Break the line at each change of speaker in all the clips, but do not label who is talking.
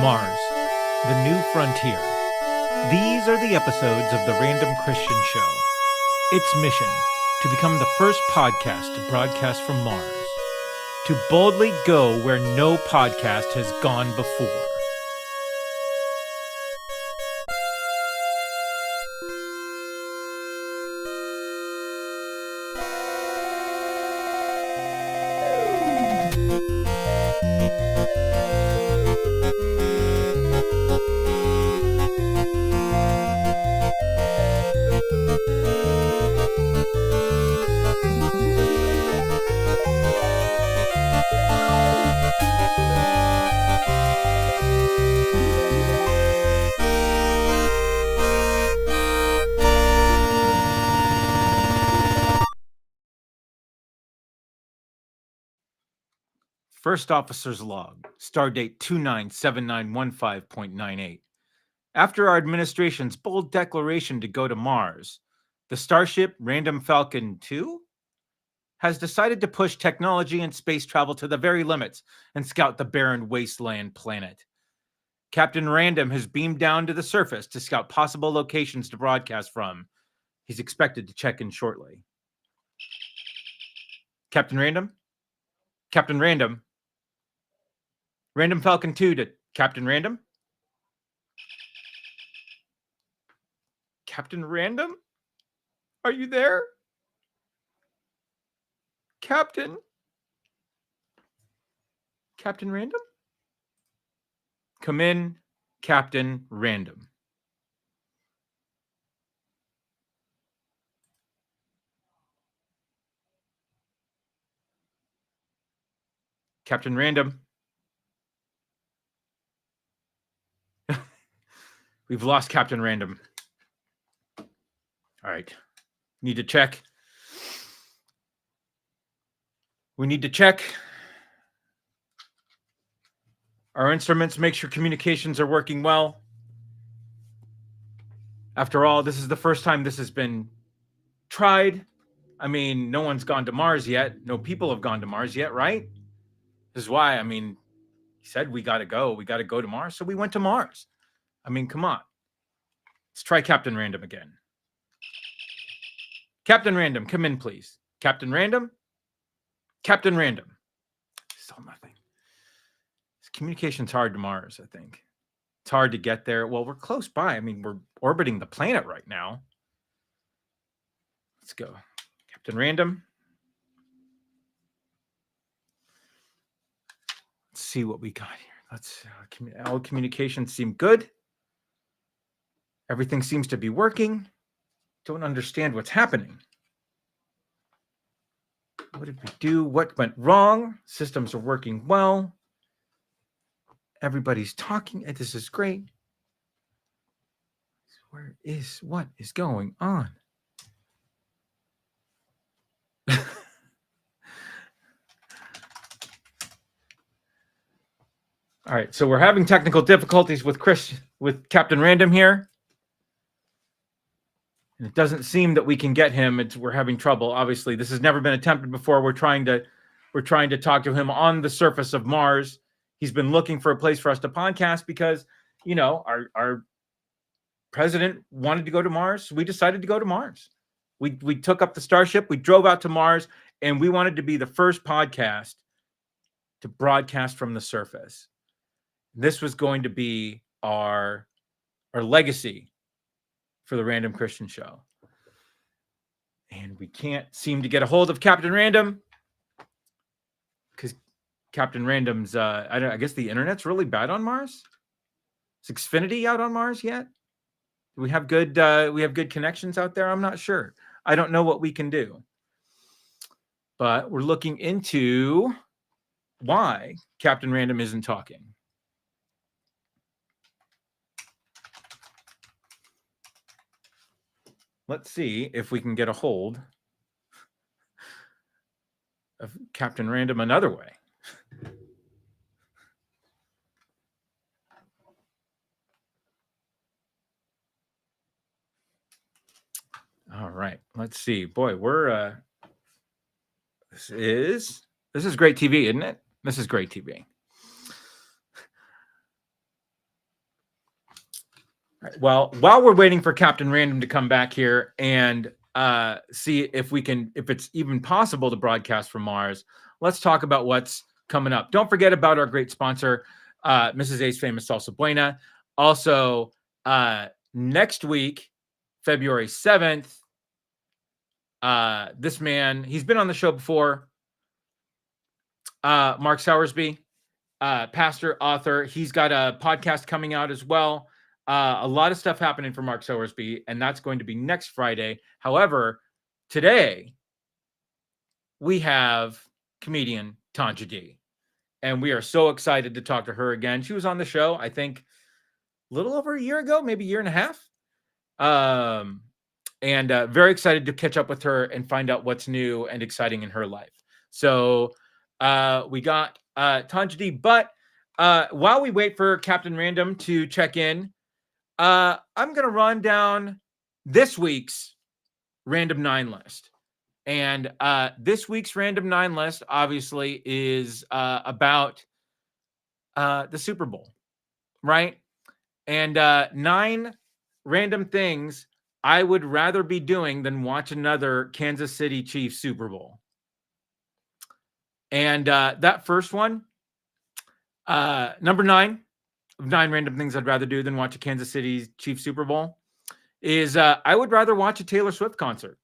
Mars, the new frontier. These are the episodes of the Random Kristian Show. Its mission, to become the first podcast to broadcast from Mars. To boldly go where no podcast has gone before. First Officer's Log, Stardate 297915.98. After our administration's bold declaration to go to Mars, the Starship Random Falcon 2 has decided to push technology and space travel to the very limits and scout the barren wasteland planet. Captain Random has beamed down to the surface to scout possible locations to broadcast from. He's expected to check in shortly. Captain Random? Captain Random? Random Falcon 2 to Captain Random? Captain Random? Are you there? Captain? Captain Random? Come in, Captain Random. Captain Random? We've lost Captain Random. All right. Need to check. We need to check our instruments, make sure communications are working well. After all, this is the first time this has been tried. I mean, no one's gone to Mars yet. No people have gone to Mars yet, right? This is why, he said we got to go. We got to go to Mars. So we went to Mars. Come on. Let's try Captain Random again. Captain Random, come in, please. Captain Random? Captain Random. Still nothing. This communication's hard to Mars, I think. It's hard to get there. Well, we're close by. We're orbiting the planet right now. Let's go. Captain Random. Let's see what we got here. All communications seem good. Everything seems to be working. Don't understand what's happening. What did we do? What went wrong? Systems are working well. Everybody's talking. This is great. What is going on? All right, so we're having technical difficulties with Captain Random here. And it doesn't seem that we can get him. We're having trouble. Obviously, this has never been attempted before. We're trying to talk to him on the surface of Mars. He's been looking for a place for us to podcast because, our president wanted to go to Mars. We decided to go to Mars. We took up the Starship. We drove out to Mars, and we wanted to be the first podcast to broadcast from the surface. This was going to be our legacy for the Random Kristian Show. And we can't seem to get a hold of Captain Random because Captain Random's, I guess the internet's really bad on Mars. Is Xfinity out on Mars yet? Do we have good connections out there? I'm not sure. I don't know what we can do. But we're looking into why Captain Random isn't talking. Let's see if we can get a hold of Captain Random another way. All right, let's see. Boy, we're this is great TV, isn't it? This is great TV. Well, while we're waiting for Captain Random to come back here and see if it's even possible to broadcast from Mars, let's talk about what's coming up. Don't forget about our great sponsor, Mrs. A's Famous Salsa Buena. Also, next week, February 7th, this man, he's been on the show before, Mark Sowersby, pastor, author. He's got a podcast coming out as well. A lot of stuff happening for Mark Sowersby, and that's going to be next Friday. However, today we have comedian Tonja D, and we are so excited to talk to her again. She was on the show, I think, a little over a year ago, maybe a year and a half. And very excited to catch up with her and find out what's new and exciting in her life. So we got Tonja D, but while we wait for Captain Random to check in, I'm going to run down this week's Random 9 list. And this week's Random 9 list, obviously, is about the Super Bowl, right? And 9 random things I would rather be doing than watch another Kansas City Chiefs Super Bowl. And that first one, number 9 of 9 random things I'd rather do than watch a Kansas City Chiefs Super Bowl is I would rather watch a Taylor Swift concert.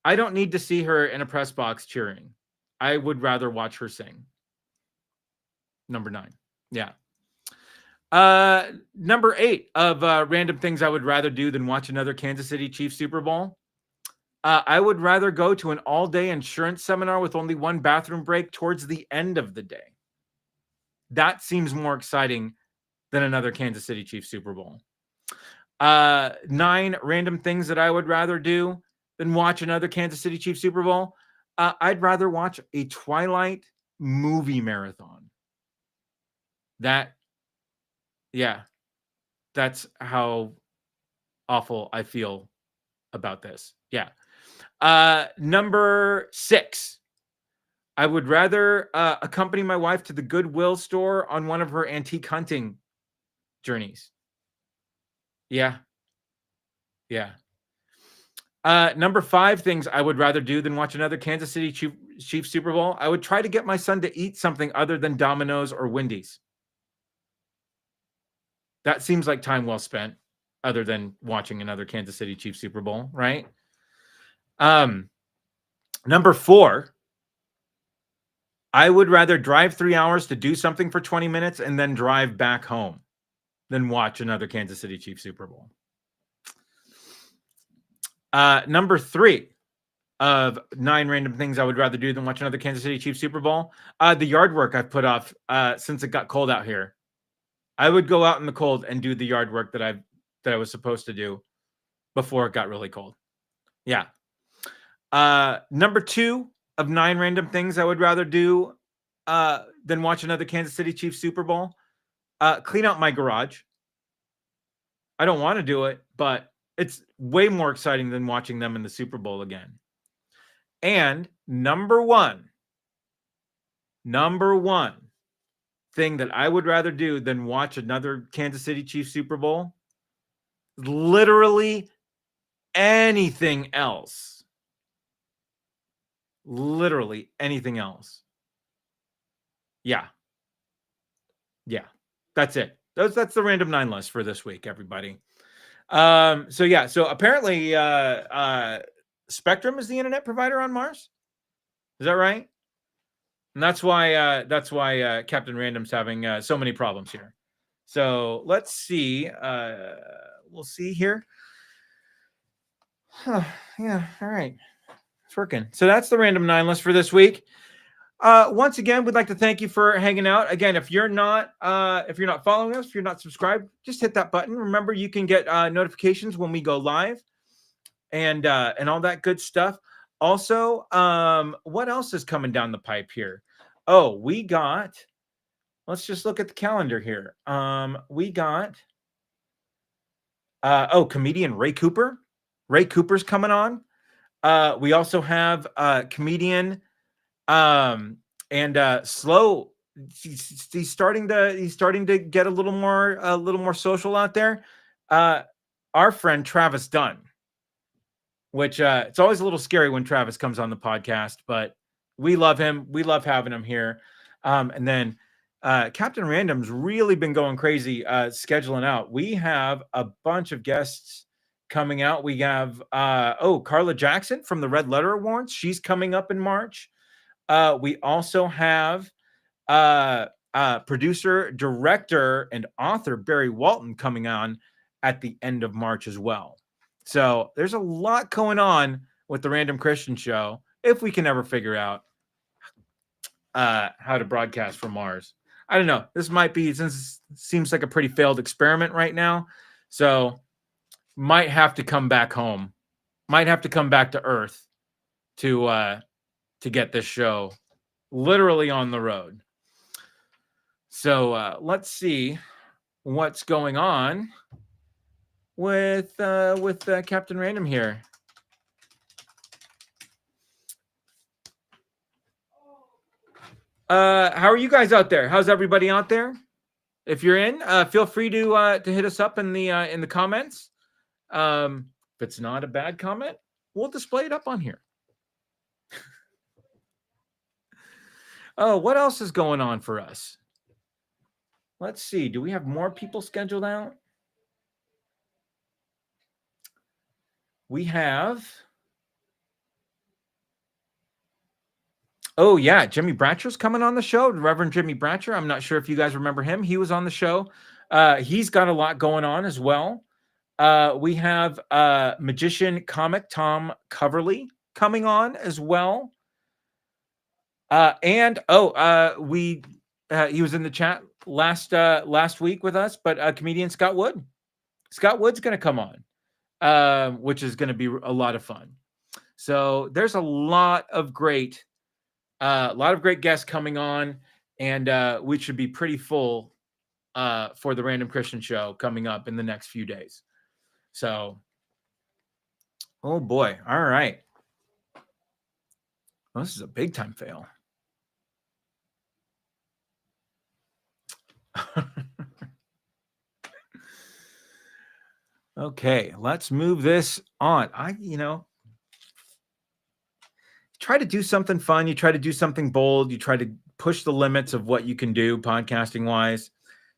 I don't need to see her in a press box cheering. I would rather watch her sing. Number 9. Yeah. Number 8 of random things I would rather do than watch another Kansas City Chiefs Super Bowl. I would rather go to an all-day insurance seminar with only one bathroom break towards the end of the day. That seems more exciting than another Kansas City Chiefs Super Bowl. 9 random things that I would rather do than watch another Kansas City Chiefs Super Bowl. I'd rather watch a Twilight movie marathon. That's how awful I feel about this. Yeah. Number 6. I would rather accompany my wife to the Goodwill store on one of her antique hunting journeys. Yeah. Number 5 things I would rather do than watch another Kansas City Chiefs Super Bowl. I would try to get my son to eat something other than Domino's or Wendy's. That seems like time well spent, other than watching another Kansas City Chiefs Super Bowl, right? Number 4, I would rather drive 3 hours to do something for 20 minutes and then drive back home than watch another Kansas City Chiefs Super Bowl. Number 3 of 9 random things I would rather do than watch another Kansas City Chiefs Super Bowl. The yard work I've put off since it got cold out here. I would go out in the cold and do the yard work that I was supposed to do before it got really cold. Yeah. Number 2 of 9 random things I would rather do than watch another Kansas City Chiefs Super Bowl. Clean out my garage. I don't want to do it, but it's way more exciting than watching them in the Super Bowl again. And number one thing that I would rather do than watch another Kansas City Chiefs Super Bowl, literally anything else. Literally anything else. Yeah. That's it. That's the Random 9 list for this week, everybody. So apparently Spectrum is the internet provider on Mars. Is that right? And that's why Captain Random's having so many problems here. So let's see. We'll see here. Yeah, all right. It's working. So that's the Random 9 list for this week. Once again, we'd like to thank you for hanging out. Again, if you're not following us, if you're not subscribed, just hit that button. Remember, you can get notifications when we go live and all that good stuff. Also, what else is coming down the pipe here? Oh, let's just look at the calendar here. We got comedian Ray Cooper. Ray Cooper's coming on. We also have comedian Slow. He's starting to get a little more social out there. our friend Travis Dunn, which it's always a little scary when Travis comes on the podcast, but we love him. We love having him here. And then Captain Random's really been going crazy scheduling out. We have a bunch of guests coming out. We have Carla Jackson from the Red Letter Awards. She's coming up in March. We also have producer, director, and author Barry Walton coming on at the end of March as well. So there's a lot going on with the Random Kristian Show if we can ever figure out how to broadcast from Mars. I don't know. This might be, since it seems like a pretty failed experiment right now. So might have to come back home. Might have to come back to Earth to get this show literally on the road. So let's see what's going on with Captain Random here. How are you guys out there? How's everybody out there? If you're in, feel free to hit us up in the comments. If it's not a bad comment, we'll display it up on here. Oh, what else is going on for us? Let's see. Do we have more people scheduled out? We have. Oh, yeah. Jimmy Bratcher's coming on the show. Reverend Jimmy Bratcher. I'm not sure if you guys remember him. He was on the show. He's got a lot going on as well. We have magician comic Tom Coverly coming on as well. He was in the chat last week with us, but comedian Scott Wood. Scott Wood's going to come on, which is going to be a lot of fun. So there's a lot of great guests coming on, and we should be pretty full for the Random Kristian Show coming up in the next few days. So, oh boy. All right. Well, this is a big time fail. Okay, let's move this on. Try to do something fun. You try to do something bold. You try to push the limits of what you can do podcasting wise.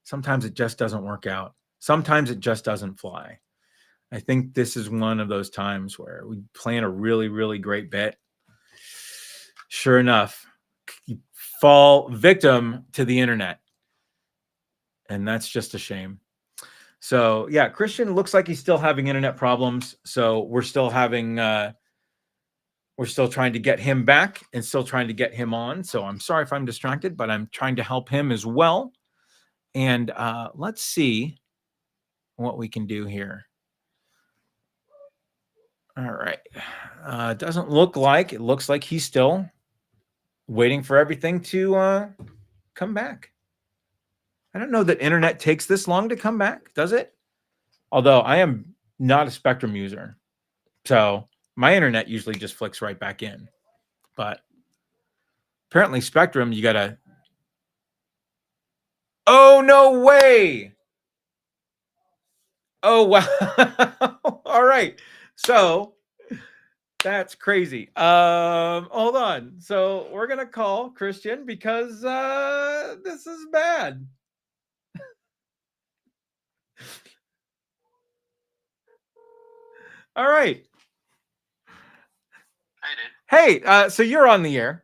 Sometimes it just doesn't work out. Sometimes it just doesn't fly. I think this is one of those times where we plan a really, really great bit. Sure enough, you fall victim to the internet. And that's just a shame. So yeah, Kristian looks like he's still having internet problems. So we're still having, we're still trying to get him back and still trying to get him on. So I'm sorry if I'm distracted, but I'm trying to help him as well. And let's see what we can do here. All right. It doesn't look like, it looks like he's still waiting for everything to come back. I don't know that internet takes this long to come back, does it? Although I am not a Spectrum user. So my internet usually just flicks right back in. But apparently Spectrum, you got to... Oh, no way! Oh, wow. All right. So that's crazy. Hold on. So we're going to call Kristian because this is bad. All right. Hey, so you're on the air.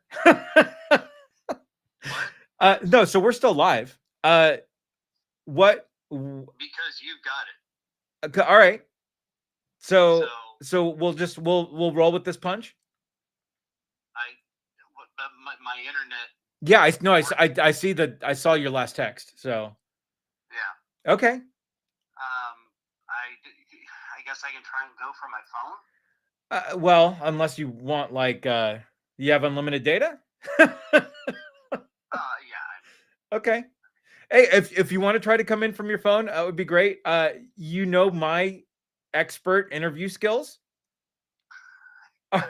No, so we're still live. What?
Because you got it.
Okay, all right. So we'll roll with this punch.
My internet.
Yeah, I see that. I saw your last text. So.
Yeah.
Okay.
I guess I can try and go from my phone.
Well, unless you want, like, you have unlimited data.
Yeah.
Okay. Hey, if you want to try to come in from your phone, that would be great. You know my expert interview skills.
Yeah, dude.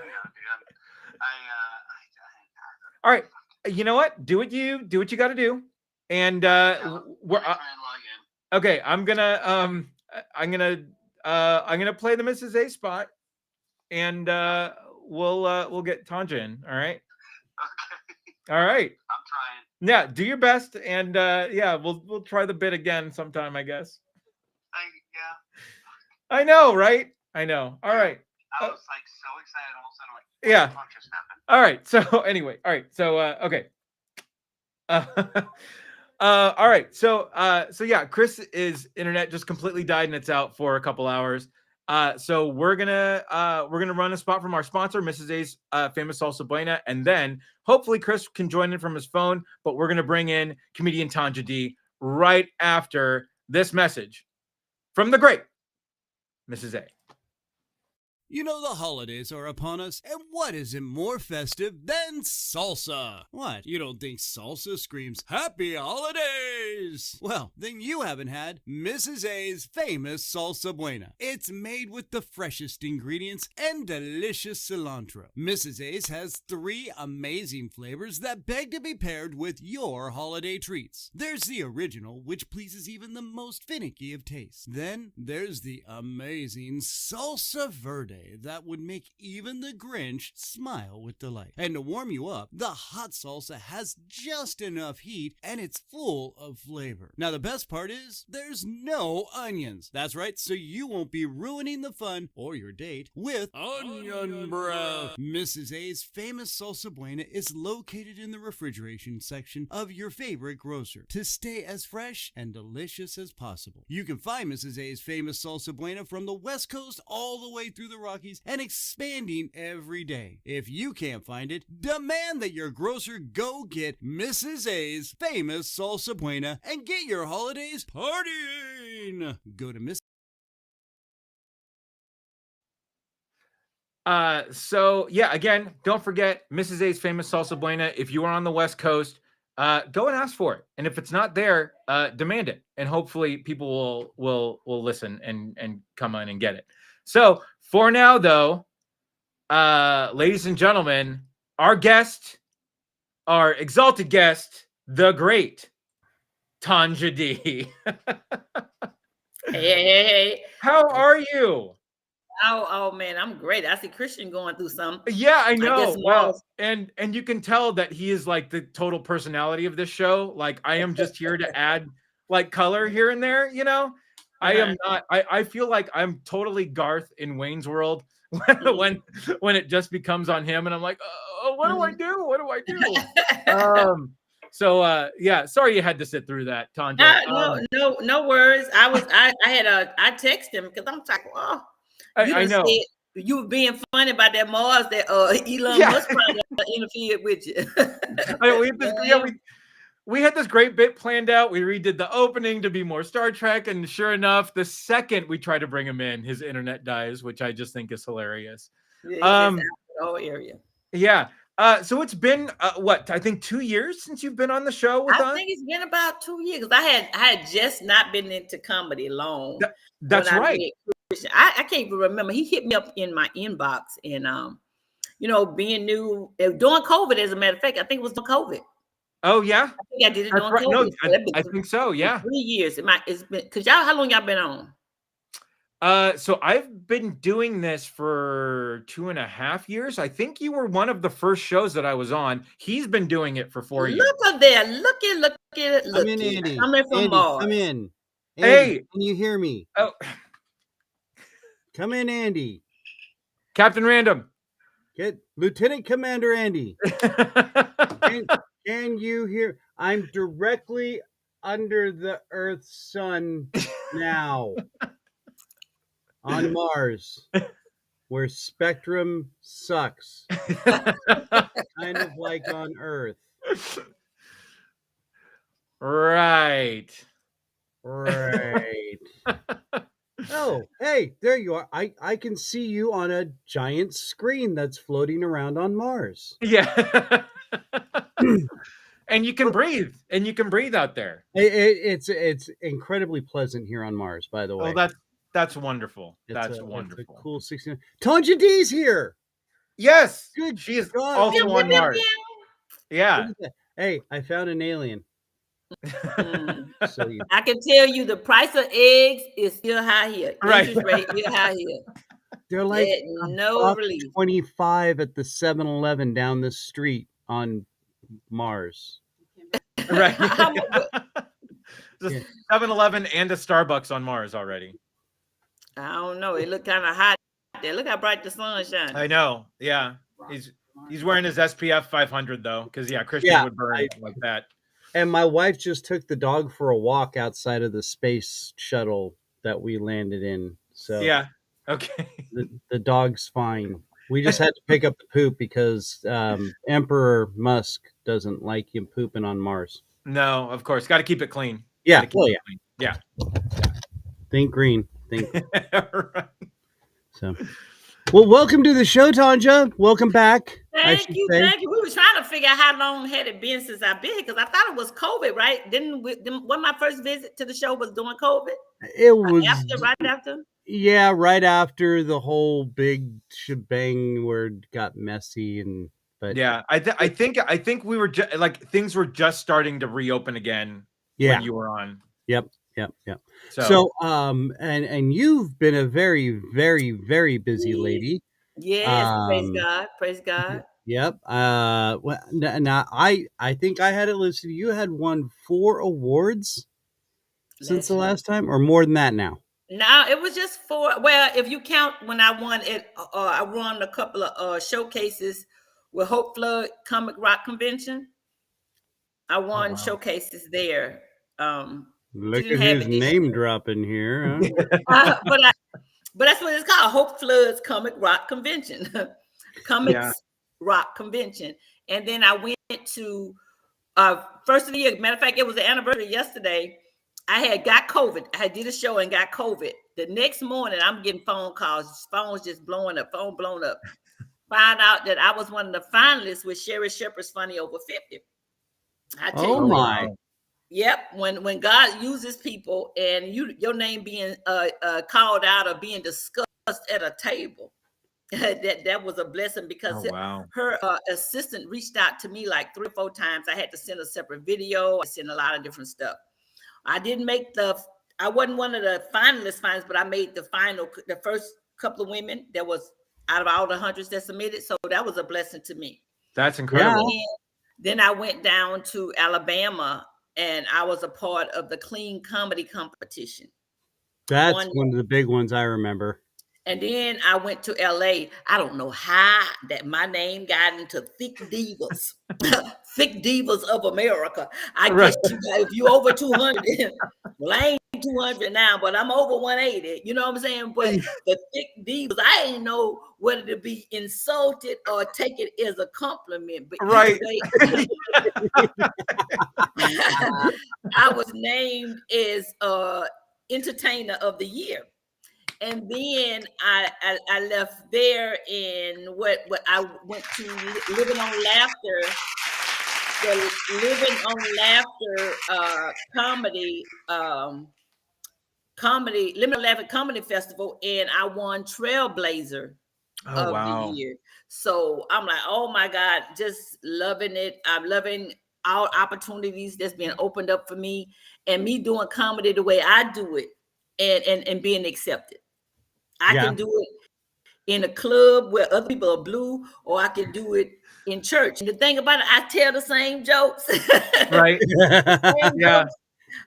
All right. You know what? Do what you got to do. And
we're try and log in.
Okay, I'm gonna I'm gonna play the Mrs. A spot, and we'll get Tonja in. All right.
Okay.
All right.
I'm trying.
Yeah, do your best, and yeah, we'll try the bit again sometime, I guess.
Yeah.
I know, right? I know. All right.
I was like so excited all of a sudden, like,
Yeah.
what just happened?
All right. So anyway, all right. So okay. All right. So yeah, Chris' internet just completely died and it's out for a couple hours. So we're gonna run a spot from our sponsor, Mrs. A's famous salsa buena, and then hopefully Chris can join in from his phone. But we're gonna bring in comedian Tonja D right after this message from the great Mrs. A.
You know the holidays are upon us, and what is it more festive than salsa? What, you don't think salsa screams Happy Holidays? Well, then you haven't had Mrs. A's famous salsa buena. It's made with the freshest ingredients and delicious cilantro. Mrs. A's has 3 amazing flavors that beg to be paired with your holiday treats. There's the original, which pleases even the most finicky of tastes. Then there's the amazing salsa verde that would make even the Grinch smile with delight. And to warm you up, the hot salsa has just enough heat and it's full of flavor. Now the best part is there's no onions. That's right, so you won't be ruining the fun or your date with onion breath. Mrs. A's famous salsa buena is located in the refrigeration section of your favorite grocer to stay as fresh and delicious as possible. You can find Mrs. A's famous salsa buena from the West Coast all the way through the Rockies and expanding every day. If you can't find it, demand that your grocer go get Mrs. A's famous salsa buena and get your holidays partying. Go to Miss.
So yeah, again, don't forget Mrs. A's famous salsa buena. If you are on the West Coast, go and ask for it. And if it's not there, demand it. And hopefully people will listen and come on and get it. So for now, though, ladies and gentlemen, our guest, our exalted guest, the great Tonja D.
Hey.
How are you?
Oh man, I'm great. I see Kristian going through something.
Yeah, I know.
guess
Well,
Mars-
and you can tell that he is like the total personality of this show. Like I am just here to add like color here and there, you know. I am not. I feel like I'm totally Garth in Wayne's World when it just becomes on him, and I'm like, oh, what do I do? What do I do? So yeah, sorry you had to sit through that, Tonja.
no worries. I texted him because I'm like, oh,
I know.
You were being funny about that Mars that Elon Musk probably interfered with you.
We had this great bit planned out. We redid the opening to be more Star Trek, and sure enough, the second we try to bring him in, his internet dies, which I just think is hilarious.
The whole area.
Yeah. So it's been what, I think 2 years since you've been on the show with us?
I think it's been about 2 years. I had just not been into comedy long.
That's right.
I can't even remember. He hit me up in my inbox, and being new during COVID. As a matter of fact, I think it was during COVID.
Oh yeah,
I think I did it during
right.
COVID.
No, I think so. Yeah,
3 years. It's been because y'all. How long y'all been on?
So I've been doing this for 2.5 years. I think you were one of the first shows that I was on. He's been doing it for 4 years.
Look at there. Look at it.
Come in, Andy.
Coming from Mars.
Come in. Andy,
hey,
can you hear me?
Oh,
come in, Andy.
Captain Random.
Get Lieutenant Commander Andy. Can you hear? I'm directly under the Earth's sun now. On Mars, where spectrum sucks. Kind of like on Earth.
Right.
Oh, hey, there you are. I can see you on a giant screen that's floating around on Mars.
Yeah. And you can breathe. And you can breathe out there.
It's incredibly pleasant here on Mars, by the way.
Oh, that's wonderful. That's
wonderful.
wonderful.
It's a cool 16. Tonja D's here.
Yes.
Good.
She is
God.
also on Mars. Yeah.
Hey, I found an alien. So you,
I can tell you the price of eggs is still high here.
Right.
Interest rate is high here.
they're like
No relief.
25 at the 7-Eleven down the street on Mars.
Right.
How much-
Just 7-Eleven and a Starbucks on Mars already.
I don't know. It look kind of hot there. Look how bright the sun shines.
I know. Yeah. He's wearing his SPF 500 though, because Kristian
Yeah,
would burn like that.
And my wife just took the dog for a walk outside of the space shuttle that we landed in. So
Yeah. Okay.
the dog's fine. We just had to pick up the poop because Emperor Musk doesn't like him pooping on Mars.
No, of course. Got to keep it clean.
Yeah.
Gotta keep
Oh,
it
yeah.
clean.
Think green. Think.
Right.
So, well, welcome to the show, Tonja. Welcome back.
Thank you. We were trying to figure out how long had it been since I've been here because I thought it was COVID, right? Didn't when my first visit to the show was during COVID?
It was
right after.
Yeah, right after the whole big shebang where it got messy but
yeah, I think we were like things were just starting to reopen again when you were on.
Yep.
So
and you've been a very, very, very busy lady.
Yes, praise God.
Yep. Well, now I think I had it listed. You had won 4 awards since the last time, or more than that now.
No, it was just 4. Well, if you count when I won it, I won a couple of showcases with Hope Flood Comic Rock Convention. I won showcases there.
Look at his name dropping here.
Huh? But that's what it's called, Hope Flood's Comic Rock Convention. Rock Convention. And then I went to first of the year. Matter of fact, it was the anniversary yesterday. I got COVID. I did a show and got COVID. The next morning, I'm getting phone calls. Phones just blowing up. Phone blown up. Find out that I was one of the finalists with Sherry Shepherd's Funny Over 50. I tell you,
my!
Yep. When God uses people and your name being called out or being discussed at a table, that was a blessing because her assistant reached out to me like 3 or 4 times. I had to send a separate video. I sent a lot of different stuff. I didn't make I wasn't one of the finalists, but I made the first couple of women that was out of all the hundreds that submitted. So that was a blessing to me.
That's incredible.
And then I went down to Alabama and I was a part of the Clean Comedy Competition.
That's one of the big ones I remember.
And then I went to LA. I don't know how that my name got into Thick Divas, Thick Divas of America. I guess if you over 200, well, I ain't 200 now, but I'm over 180. You know what I'm saying? But the Thick Divas, I ain't know whether to be insulted or take it as a compliment. But I was named as Entertainer of the Year. And then I left there in what I went to Living on Laughter, the Living on Laughter Living on Laughter Comedy Festival, and I won Trailblazer of the year. So I'm like, oh my God, just loving it. I'm loving all opportunities that's being opened up for me, and me doing comedy the way I do it, and being accepted. I can do it in a club where other people are blue, or I can do it in church. And the thing about it, I tell the same jokes.
Right.
Jokes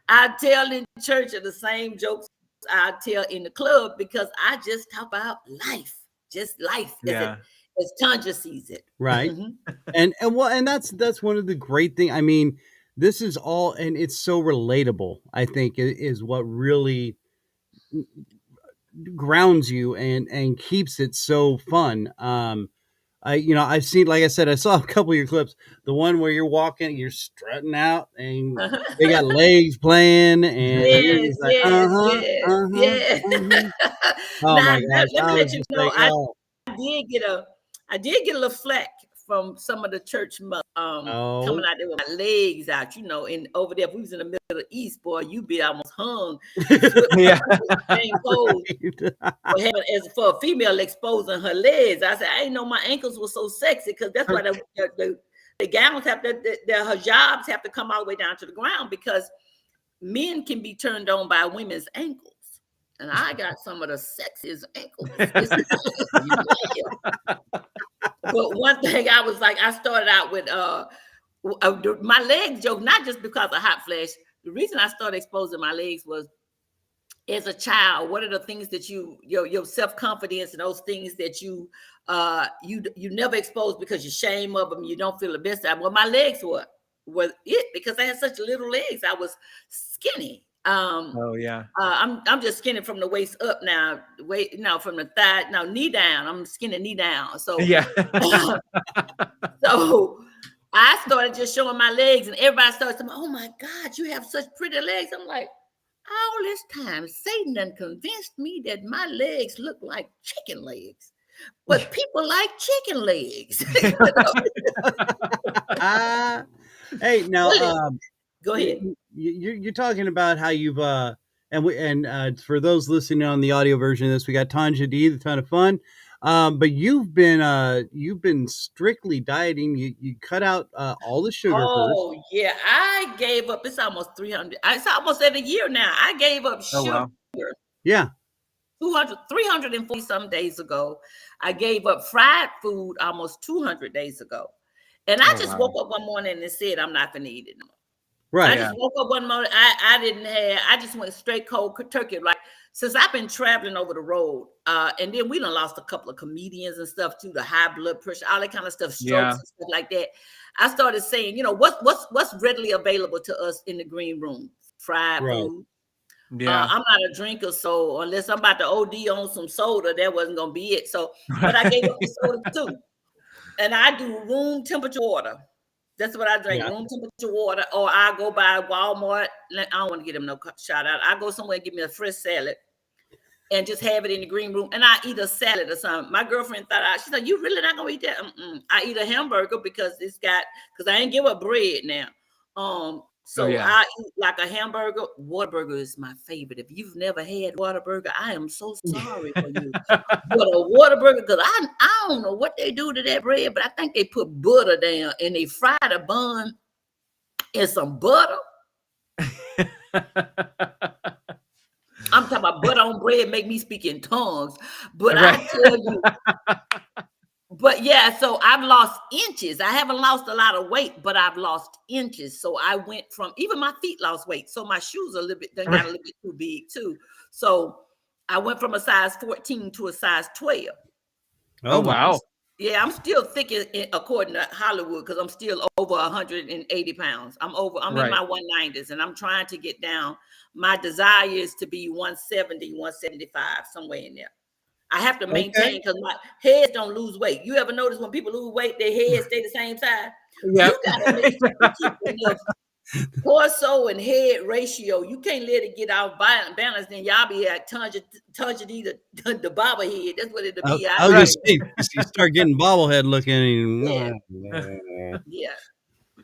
I tell in church are the same jokes I tell in the club because I just talk about life, just life.
Yeah.
As Tonja sees it.
Right. And that's one of the great things. I mean, this is all, and it's so relatable, I think, is what really grounds you and keeps it so fun. I've seen, like I said, I saw a couple of your clips. The one where you're walking, you're strutting out, and they got legs playing, and Oh my gosh!
Let me let you know, I did get a little flack from some of the church coming out there with my legs out, and over there, if we was in the Middle East, boy, you'd be almost hung.
Yeah.
As for a female exposing her legs, I said, I didn't know my ankles were so sexy because that's why the gowns have to, the hijabs have to come all the way down to the ground because men can be turned on by women's ankles. And I got some of the sexiest ankles. But one thing I was like, I started out with my legs joke, not just because of hot flash. The reason I started exposing my legs was as a child, what are the things that your self-confidence and those things that you never exposed because you shame of them, you don't feel the best at. Well, my legs were it because I had such little legs. I was skinny. I'm just skinny from the waist up now. From the thigh, now knee down. I'm skinny knee down. So
yeah.
So I started just showing my legs, and everybody started saying, "Oh my God, you have such pretty legs." I'm like, all this time, Satan done convinced me that my legs look like chicken legs, but people like chicken legs.
Hey, now,
go ahead.
You're talking about how you've for those listening on the audio version of this, we got Tonja D, the Ton of Fun. But you've been strictly dieting. You cut out all the sugar.
Oh yeah, I gave up. It's almost 300. It's almost at a year now. I gave up sugar.
Wow.
Yeah.
340 some days ago. I gave up fried food almost 200 days ago. And I just woke up one morning and said, I'm not going to eat it no more.
Right.
I just woke up one morning. I just went straight cold turkey. Like, since I've been traveling over the road, and then we done lost a couple of comedians and stuff too, the high blood pressure, all that kind of stuff, strokes and stuff like that. I started saying, what's readily available to us in the green room? Fried food. Yeah. I'm not a drinker, so unless I'm about to OD on some soda, that wasn't going to be it. So, but I gave up the soda too. And I do room temperature water. That's what I drink, room temperature water. Or I go by Walmart. I don't want to give them no shout out. I go somewhere and give me a fresh salad and just have it in the green room. And I eat a salad or something. My girlfriend she said, you really not going to eat that? I eat a hamburger because I ain't give up bread now. I eat like a hamburger. Whataburger is my favorite. If you've never had Whataburger, I am so sorry for you. But a Whataburger, because I don't know what they do to that bread, but I think they put butter down and they fry the bun in some butter. I'm talking about butter on bread make me speak in tongues. But I tell you, but yeah, so I've lost inches. I haven't lost a lot of weight, but I've lost inches. So I went from, even my feet lost weight. So my shoes got a little bit too big too. So I went from a size 14 to a size 12.
Oh, wow.
Yeah, I'm still thick according to Hollywood because I'm still over 180 pounds. I'm in my 190s and I'm trying to get down. My desire is to be 170, 175, somewhere in there. I have to maintain because my heads don't lose weight. You ever notice when people lose weight, their heads stay the same size? Yeah. You got to make sure you keep enough torso and head ratio. You can't let it get out balance. Then y'all be at Tonja D, the bobblehead. That's what it'll be.
I was just saying, you start getting bobblehead looking.
Yeah.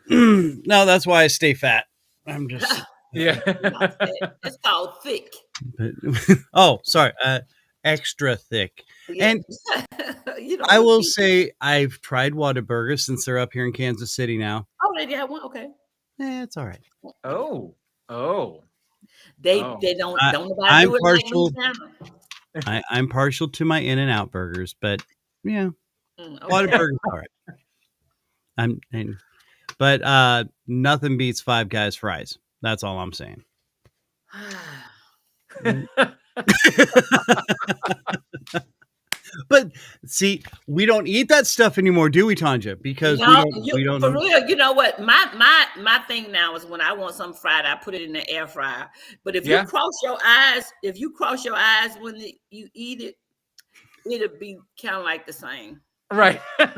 No, that's why I stay fat. I'm just.
It's called thick.
Sorry. Extra thick.
Yeah.
And I will say I've tried Whataburger since they're up here in Kansas City now.
Oh, they have one? Okay.
It's all right.
They don't
I'm
do it
partial.
Like
I'm partial to my In-N-Out burgers, but yeah. Whataburger's all right. But nothing beats Five Guys fries. That's all I'm saying. But see, we don't eat that stuff anymore, do we, Tonja? Because we don't.
For real, you know what? My thing now is when I want something fried, I put it in the air fryer. But if you cross your eyes when you eat it, it'll be kind of like the same.
Right.
And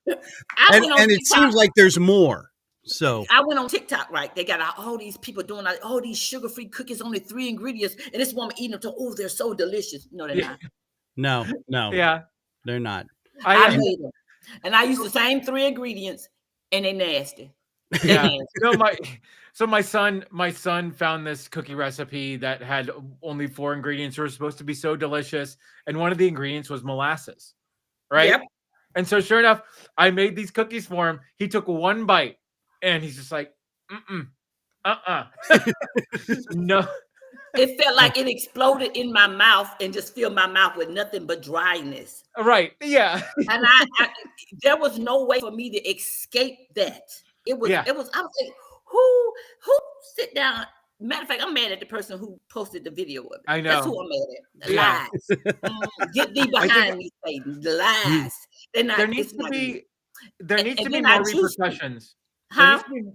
it seems like there's more. So
I went on TikTok, right? They got all these people doing all these sugar-free cookies, only 3 ingredients, and this woman eating them. They're so delicious. No, they're not.
No.
Yeah,
they're not.
I made them, and I used the same 3 ingredients, and they're nasty.
Yeah. My son found this cookie recipe that had only 4 ingredients. They were supposed to be so delicious, and one of the ingredients was molasses. right?
Yep.
And so sure enough, I made these cookies for him. He took one bite and he's just like, no.
It felt like it exploded in my mouth and just filled my mouth with nothing but dryness.
Right. Yeah.
And I there was no way for me to escape that. I was like, who sit down? Matter of fact, I'm mad at the person who posted the video of it.
I know.
That's who I'm mad at. The lies. Get thee behind me, Satan. The lies. There needs to be
more repercussions.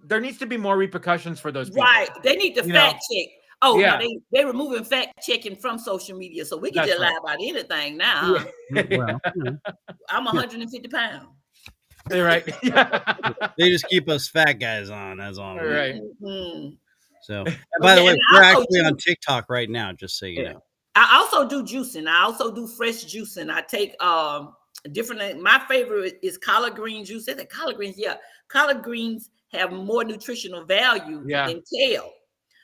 There needs to be more repercussions for those people.
Right. They need to fact check. Oh, no, they removing fact checking from social media, so we can just lie about anything now.
Well,
I'm 150 pounds.
You're right.
They just keep us fat guys on as on.
Right.
Mm-hmm.
So, by the way, we're actually on TikTok right now, just so you know.
I also do juicing. I also do fresh juicing. I take different. My favorite is collard green juice. They say collard greens. Yeah, collard greens have more nutritional value than kale.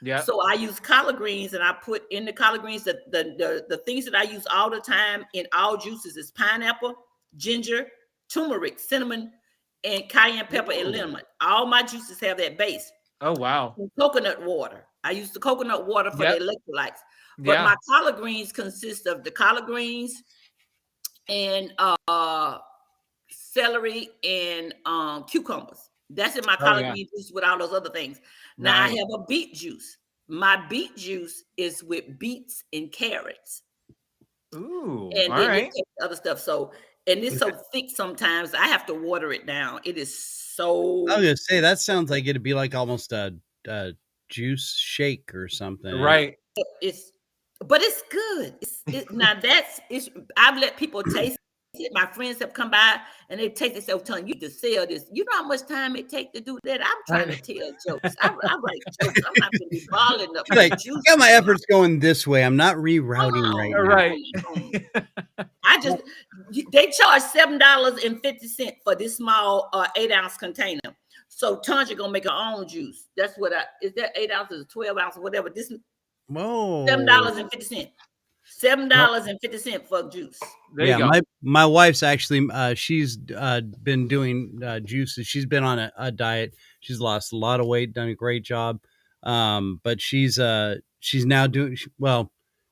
Yeah.
So I use collard greens, and I put in the collard greens the things that I use all the time in all juices is pineapple, ginger, turmeric, cinnamon, and cayenne pepper and lemon. All my juices have that base.
Oh wow.
And coconut water. I use the coconut water for the electrolytes. But my collard greens consist of the collard greens and celery and cucumbers. That's in my collard green juice with all those other things. Now I have a beet juice. My beet juice is with beets and carrots.
Ooh,
and
all
then
right.
other stuff. So, and it's so thick sometimes I have to water it down. It is so.
I was gonna say that sounds like it'd be like almost a juice shake or something.
Right.
But it's good. I've let people taste it. My friends have come by and they taste it. So telling you to sell this. You know how much time it takes to do that? I'm trying to tell jokes. I write jokes. I'm not going to be balling up.
Like, got my efforts going this way. I'm not rerouting right now.
Right.
They charge $7.50 for this small 8-ounce container. So Tonja gonna make her own juice. That's what is that 8 ounces, 12 ounces, whatever. This
Whoa.
$7.50. $7.50 for juice.
There you go.
My wife's actually she's been doing juices. She's been on a diet. She's lost a lot of weight, done a great job. But she's now doing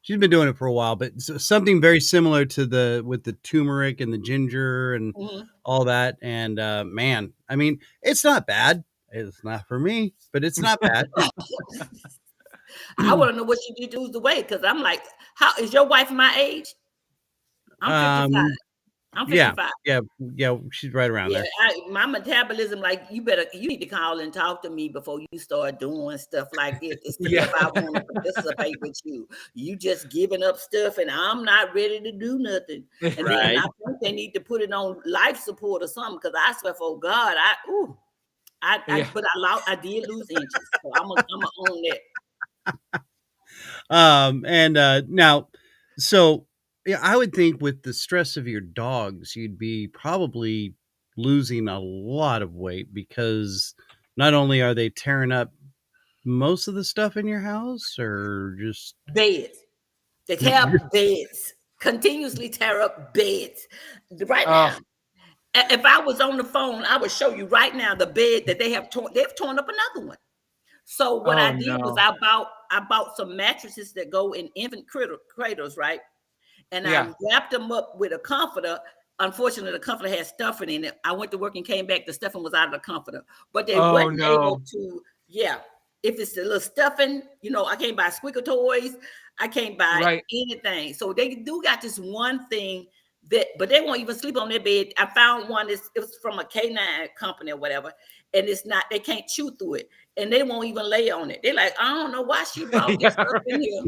she's been doing it for a while, but something very similar to with the turmeric and the ginger and all that. And man, I mean, it's not bad. It's not for me, but it's not bad.
I want to know what you do to lose the weight, because I'm like, how is your wife my age? I'm 55. I'm 55.
Yeah, she's right around there.
My metabolism, like, you need to call and talk to me before you start doing stuff like this. If I want to participate with you. You just giving up stuff and I'm not ready to do nothing. And then I think they need to put it on life support or something, because I swear, for God, but I did lose inches. So I'm gonna own that.
Now, so yeah, I would think with the stress of your dogs, you'd be probably losing a lot of weight, because not only are they tearing up most of the stuff in your house, or just
beds. They tear up beds, continuously tear up beds. Right now, if I was on the phone, I would show you right now the bed that they have torn. They've torn up another one. So what I did was I bought some mattresses that go in infant cradles, right? And I wrapped them up with a comforter. Unfortunately, the comforter had stuffing in it. I went to work and came back. The stuffing was out of the comforter, but they weren't able to. Yeah, if it's a little stuffing, I can't buy squeaker toys. I can't buy anything. So they do got this one thing but they won't even sleep on their bed. I found one. It was from a canine company or whatever, and it's not. They can't chew through it, and they won't even lay on it. They're like, I don't know why she brought this stuff in here.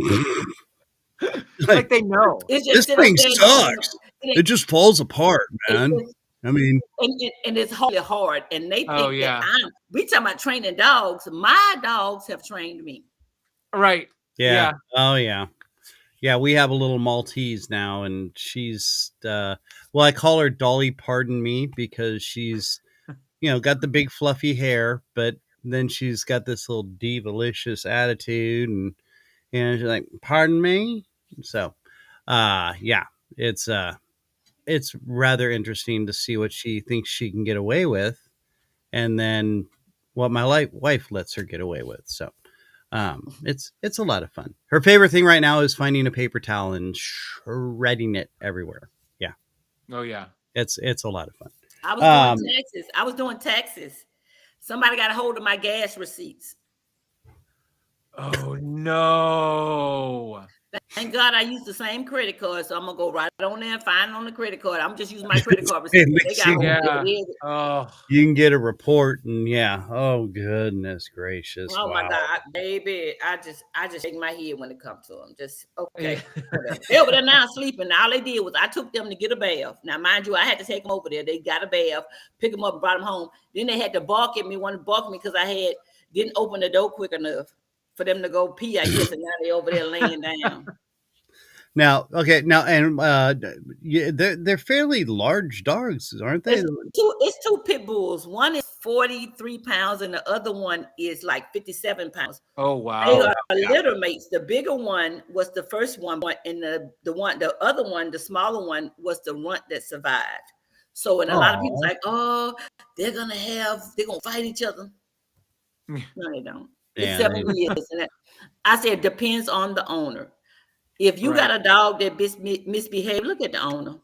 Like they know.
This thing sucks. It just falls apart, man. I mean,
and it's wholly hard, and they think that we talking about training dogs. My dogs have trained me.
Right.
Yeah. Oh yeah. Yeah, we have a little Maltese now, and she's, I call her Dolly Pardon Me, because she's, got the big fluffy hair, but then she's got this little divalicious attitude, and she's like, pardon me? So, it's, it's rather interesting to see what she thinks she can get away with, and then what my wife lets her get away with. So it's a lot of fun. Her favorite thing right now is finding a paper towel and shredding it everywhere. Yeah.
Oh yeah.
It's a lot of fun.
I was doing taxes. Somebody got a hold of my gas receipts.
Oh no.
Thank God I used the same credit card, so I'm gonna go right on there and find it on the credit card. I'm just using my credit card receipt.
You can get a report, and oh goodness gracious!
Oh my God, baby, I just shake my head when it comes to them. Just okay, whatever. They're now sleeping. All they did was I took them to get a bath. Now, mind you, I had to take them over there. They got a bath, pick them up, and brought them home. Then they had to bark at me, want to bark at me because I didn't open the door quick enough for them to go pee, I guess, and now they're over there laying down.
Now, they're fairly large dogs, aren't they?
It's two pit bulls. One is 43 pounds, and the other one is like 57 pounds.
Oh wow!
They are litter mates. The bigger one was the first one, and the other one, the smaller one, was the runt that survived. So, and a lot of people like, oh, they're gonna fight each other. No, they don't. It's 7 years. And I said, depends on the owner. If you got a dog that misbehaves, look at the owner.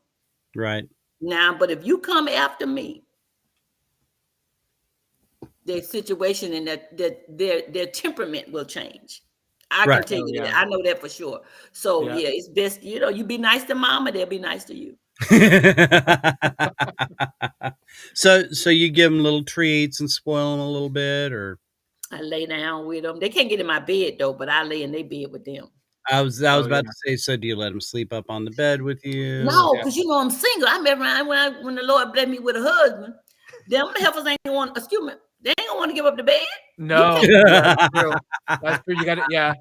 Right.
Now, but if you come after me, their situation and their temperament will change. I can tell you that. I know that for sure. So it's best, you be nice to mama, they'll be nice to you.
So you give them little treats and spoil them a little bit, or?
I lay down with them. They can't get in my bed though, but I lay in their bed with them.
I was about to say, so do you let them sleep up on the bed with you?
No, because I'm single. I remember when the Lord blessed me with a husband, them heifers ain't want, excuse me, they ain't gonna want to give up the bed.
No, that's true. That's true. You got it. Yeah.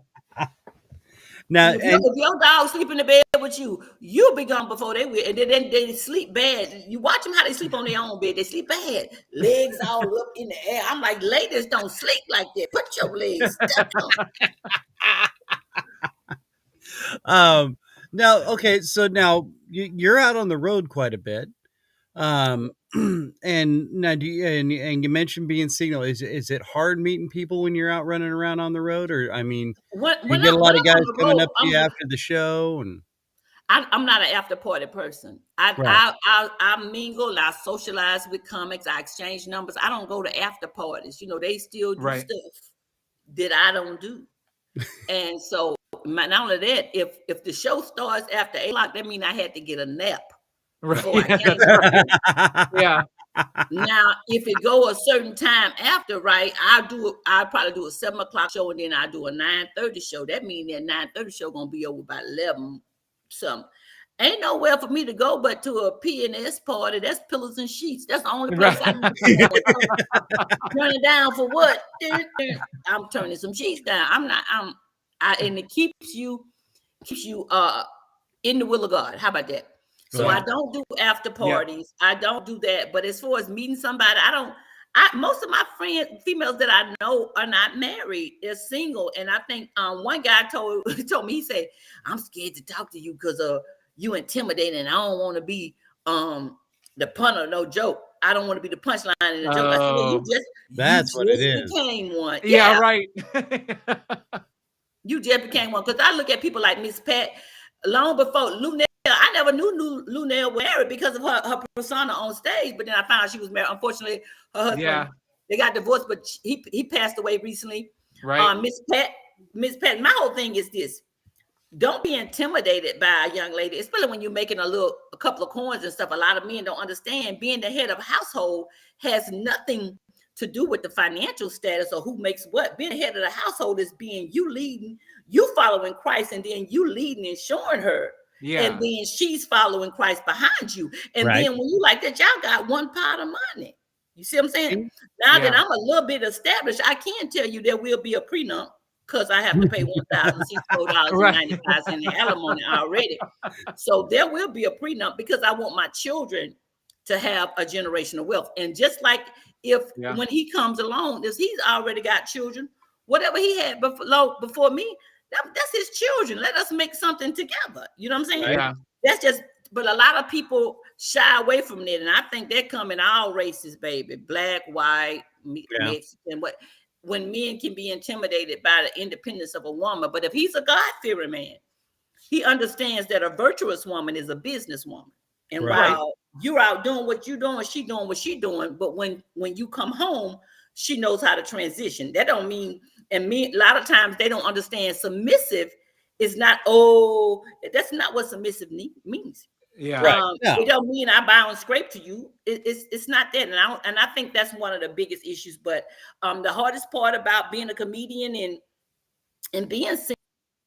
Now, if your dog sleep in the bed with you, you'll be gone before they will. And then they sleep bad. You watch them how they sleep on their own bed. They sleep bad. Legs all up in the air. I'm like, ladies don't sleep like that. Put your legs
down. Now, okay, so now you're out on the road quite a bit. And now and you mentioned being single. Is it hard meeting people when you're out running around on the road? Or I mean, you get a lot of guys coming up to you after the show, and
I'm not an after party person. I mingle, I socialize with comics, I exchange numbers. I don't go to after parties. They still do stuff that I don't do. And so not only that, if the show starts after 8 o'clock, that means I had to get a nap.
Right.
Yeah. Now, if it go a certain time after, I'll probably do a 7 o'clock show, and then I do a 9:30 show. That means that 9:30 show gonna be over by 11 something. Ain't nowhere for me to go but to a P&S party. That's pillows and sheets. That's the only place I can turn it down for what? I'm turning some sheets down. And it keeps you in the will of God. How about that? So I don't do after parties. I don't do that. But as far as meeting somebody, most of my females that I know are not married. They're single. And I think one guy told me, he said, I'm scared to talk to you because you intimidating. I don't want to be the punter, no joke. I don't want to be the punchline in the joke. I said, well,
that's what it is.
Became one.
Yeah, right.
You just became one. Because I look at people like Miss Pat, long before Lunel. I never knew Lunel was married because of her persona on stage, but then I found out she was married. Unfortunately, her husband, they got divorced, but he passed away recently.
Right.
Miss Pat, my whole thing is this. Don't be intimidated by a young lady, especially when you're making a couple of coins and stuff. A lot of men don't understand being the head of a household has nothing to do with the financial status or who makes what. Being the head of the household is being you leading, you following Christ, and then you leading and showing her. Yeah. And then she's following Christ behind you. And then when you like that, y'all got one pot of money. You see what I'm saying? Now that I'm a little bit established, I can tell you there will be a prenup because I have to pay $1,064.95 in the alimony already. So there will be a prenup because I want my children to have a generational wealth. And just like when he comes along, he's already got children, whatever he had before me, that's his children. Let us make something together. You know what I'm saying?
Yeah.
That's just a lot of people shy away from it, and I think they come in all races, baby, black, white, Mexican. But when men can be intimidated by the independence of a woman, but if he's a God-fearing man, he understands that a virtuous woman is a businesswoman. And while you're out doing what you're doing, she doing what she's doing. But when you come home, she knows how to transition. That don't mean, and me, a lot of times they don't understand submissive is not, that's not what submissive means.
Yeah.
It don't mean I bow and scrape to you. It's not that. And I think that's one of the biggest issues. But the hardest part about being a comedian and being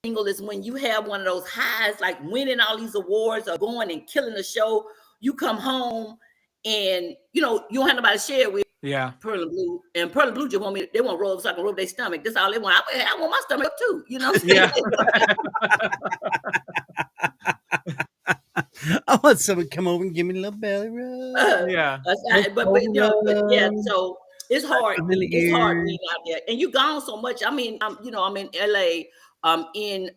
single is when you have one of those highs, like winning all these awards or going and killing the show. You come home and you don't have nobody to share with.
Yeah.
Pearl and Blue just want me. They want to roll so I can rub their stomach. That's all they want. I want my stomach up too. You know.
Yeah.
I want someone to come over and give me a little belly rub.
Yeah.
But yeah. So it's hard. It's hard being out there, and you gone so much. I mean, I'm in LA. I'm in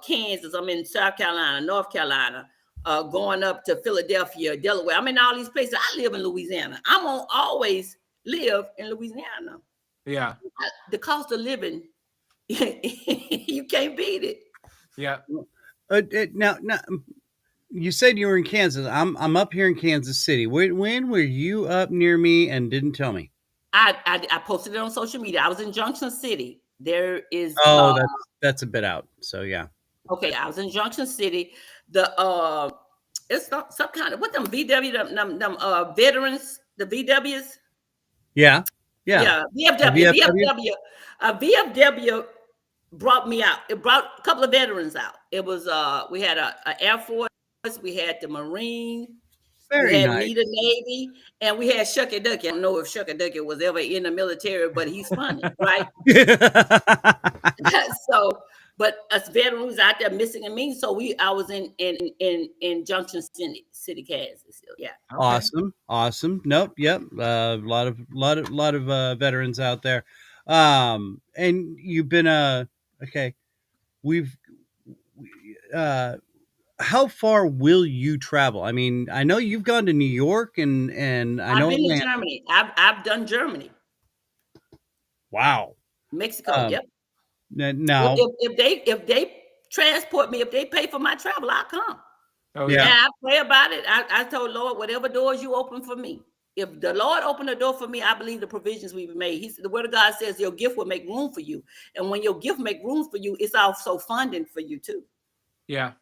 Kansas. I'm in South Carolina, North Carolina. Going up to Philadelphia, Delaware. I'm in all these places. I live in Louisiana. I'm gonna always live in Louisiana.
Yeah.
The cost of living, you can't beat it.
Yeah.
Now, you said you were in Kansas. I'm up here in Kansas City. When were you up near me and didn't tell me?
I posted it on social media. I was in Junction City. There is
that's a bit out. So yeah.
Okay, I was in Junction City. It's some kind of what them VW them veterans, the VWs.
Yeah.
VFW. VFW brought me out. It brought a couple of veterans out. It was we had a Air Force, we had the Marine, we had
nice.
the Navy, and we had Shucky Ducky. I don't know if Shucky Ducky was ever in the military, but he's funny, right? So, but us veterans out there missing and me. So I was in Junction City, Kansas. Yeah.
Okay. Awesome. Nope. Yep. A lot of veterans out there. And you've been okay. How far will you travel? I mean, I know you've gone to New York and I know
I've been to Germany. I've done Germany.
Wow.
Mexico. Yep.
Now,
if they transport me, if they pay for my travel, I'll come.
Oh
yeah. And I pray about it. I told Lord, whatever doors you open for me. If the Lord opened a door for me, I believe the provisions we've made. The word of God says your gift will make room for you. And when your gift make room for you, it's also funding for you too.
Yeah.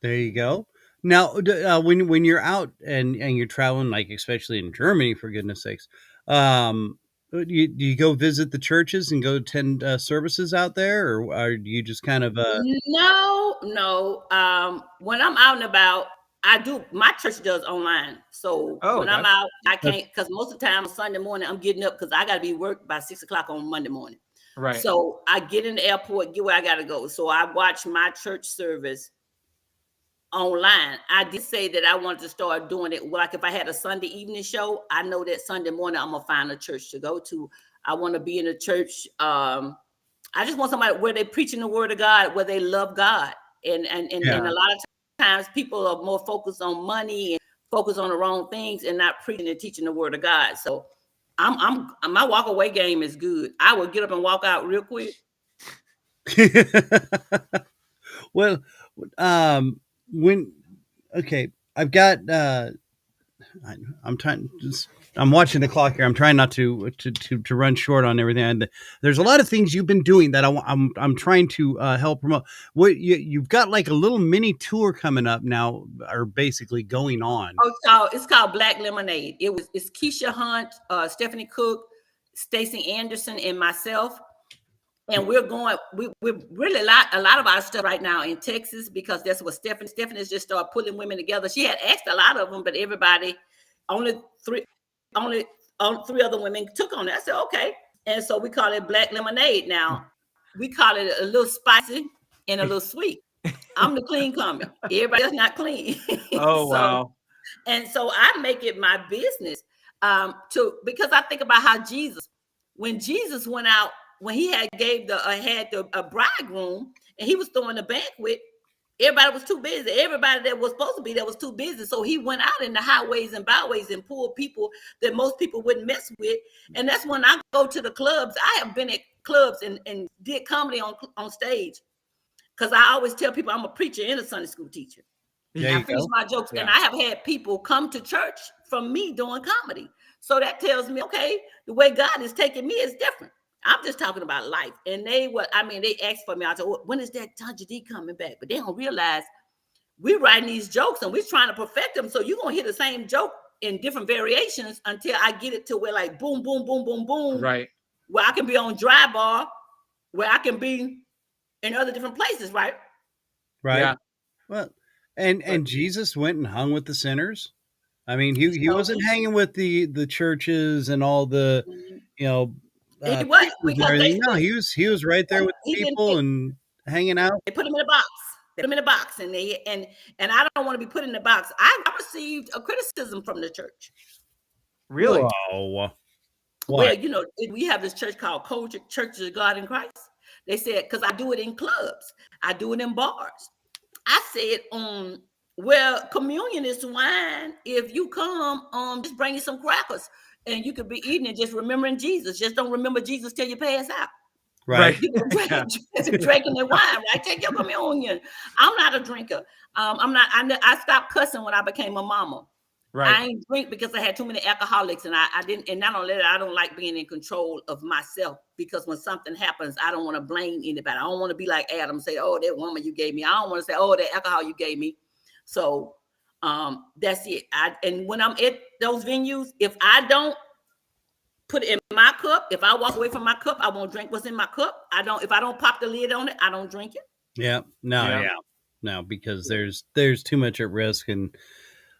There you go. Now, when you're out and you're traveling, like especially in Germany, for goodness sakes, do you go visit the churches and go attend services out there, or do you just kind of?
No. When I'm out and about, I do. My church does online, so when I'm out, I can't because most of the time on Sunday morning I'm getting up because I got to be worked by 6:00 on Monday morning.
Right.
So I get in the airport, get where I got to go. So I watch my church service online. I did say that I wanted to start doing it. Like if I had a Sunday evening show, I know that Sunday morning I'm gonna find a church to go to. I want to be in a church. I just want somebody where they're preaching the word of God, where they love God, and a lot of times people are more focused on money and focus on the wrong things and not preaching and teaching the word of God. So my walk away game is good. I will get up and walk out real quick.
Well, I've got I'm watching the clock here. I'm trying not to run short on everything. And there's a lot of things you've been doing that I'm trying to help promote. What you've got like a little mini tour coming up now, or basically going on.
Oh, it's called Black Lemonade. It's Keisha Hunt, Stephanie Cook, Stacey Anderson, and myself. And we're really a lot of our stuff right now in Texas because that's what Stephanie's just started pulling women together. She had asked a lot of them, but only three other women took on it. I said, okay. And so we call it Black Lemonade now. We call it a little spicy and a little sweet. I'm the clean comic. Everybody else not clean.
Oh, wow.
And so I make it my business because I think about how when Jesus went out, when he had a bridegroom and he was throwing a banquet, Everybody was too busy. Everybody that was supposed to be there was too busy. So he went out in the highways and byways and pulled people that most people wouldn't mess with. And that's when I go to the clubs. I have been at clubs and did comedy on stage. Because I always tell people I'm a preacher and a Sunday school teacher. I finish my jokes. Yeah. And I have had people come to church from me doing comedy. So that tells me, okay, the way God is taking me is different. I'm just talking about life. And they asked for me. I said, when is that Tonja D coming back? But they don't realize we're writing these jokes and we're trying to perfect them. So you're going to hear the same joke in different variations until I get it to where like boom, boom, boom, boom, boom.
Right.
Where I can be on dry bar, where I can be in other different places, right?
Right. Yeah. Well, and Jesus went and hung with the sinners. I mean, he wasn't hanging with the churches and all the, you know,
he was,
no, he was right there with people and hanging out.
They put him in a box. They put him in a box, and I don't want to be put in the box. I received a criticism from the church.
Really?
Wow.
Well, you know, we have this church called Churches of God in Christ. They said, because I do it in clubs, I do it in bars. I said, well, communion is wine. If you come, just bring you some crackers. And you could be eating and just remembering Jesus. Just don't remember Jesus till you pass out.
Right.
You can drinking the wine, right? Take your communion. I'm not a drinker. I stopped cussing when I became a mama. Right. I ain't drink because I had too many alcoholics, and I didn't. And not only that, I don't like being in control of myself, because when something happens, I don't want to blame anybody. I don't want to be like Adam, say, "Oh, that woman you gave me." I don't want to say, "Oh, that alcohol you gave me." So that's it. And when I'm at those venues, if I don't put it in my cup, if I walk away from my cup, I won't drink what's in my cup. If I don't pop the lid on it, I don't drink it.
Yeah. No, because there's too much at risk, and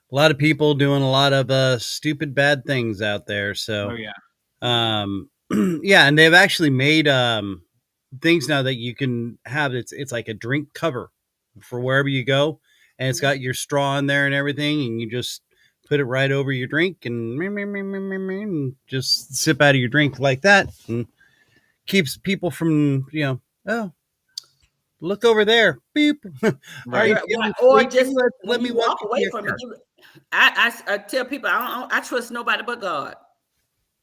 a lot of people doing a lot of stupid bad things out there. So yeah, and they've actually made things now that you can have. It's like a drink cover for wherever you go, and it's got your straw in there and everything, and you just put it right over your drink and just sip out of your drink like that, and keeps people from, look over there, beep.
Right. Or just let me walk away from it. I tell people I trust nobody but God.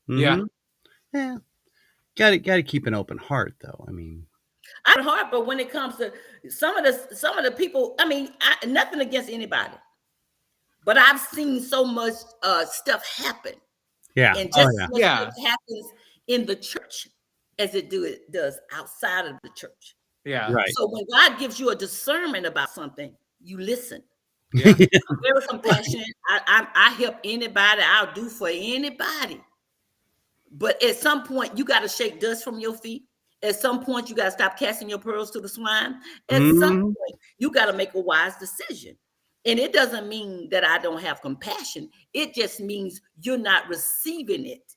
Mm-hmm. Yeah. Got to keep an open heart, though. I mean,
I'm hard, but when it comes to some of the people, I mean, nothing against anybody, but I've seen so much stuff happen.
Yeah.
And just stuff happens in the church as it does outside of the church.
Yeah.
Right.
So when God gives you a discernment about something, you listen. Yeah. I'm very compassionate. I help anybody. I'll do for anybody. But at some point, you got to shake dust from your feet. At some point, you got to stop casting your pearls to the swine. At some point, you got to make a wise decision. And it doesn't mean that I don't have compassion. It just means you're not receiving it.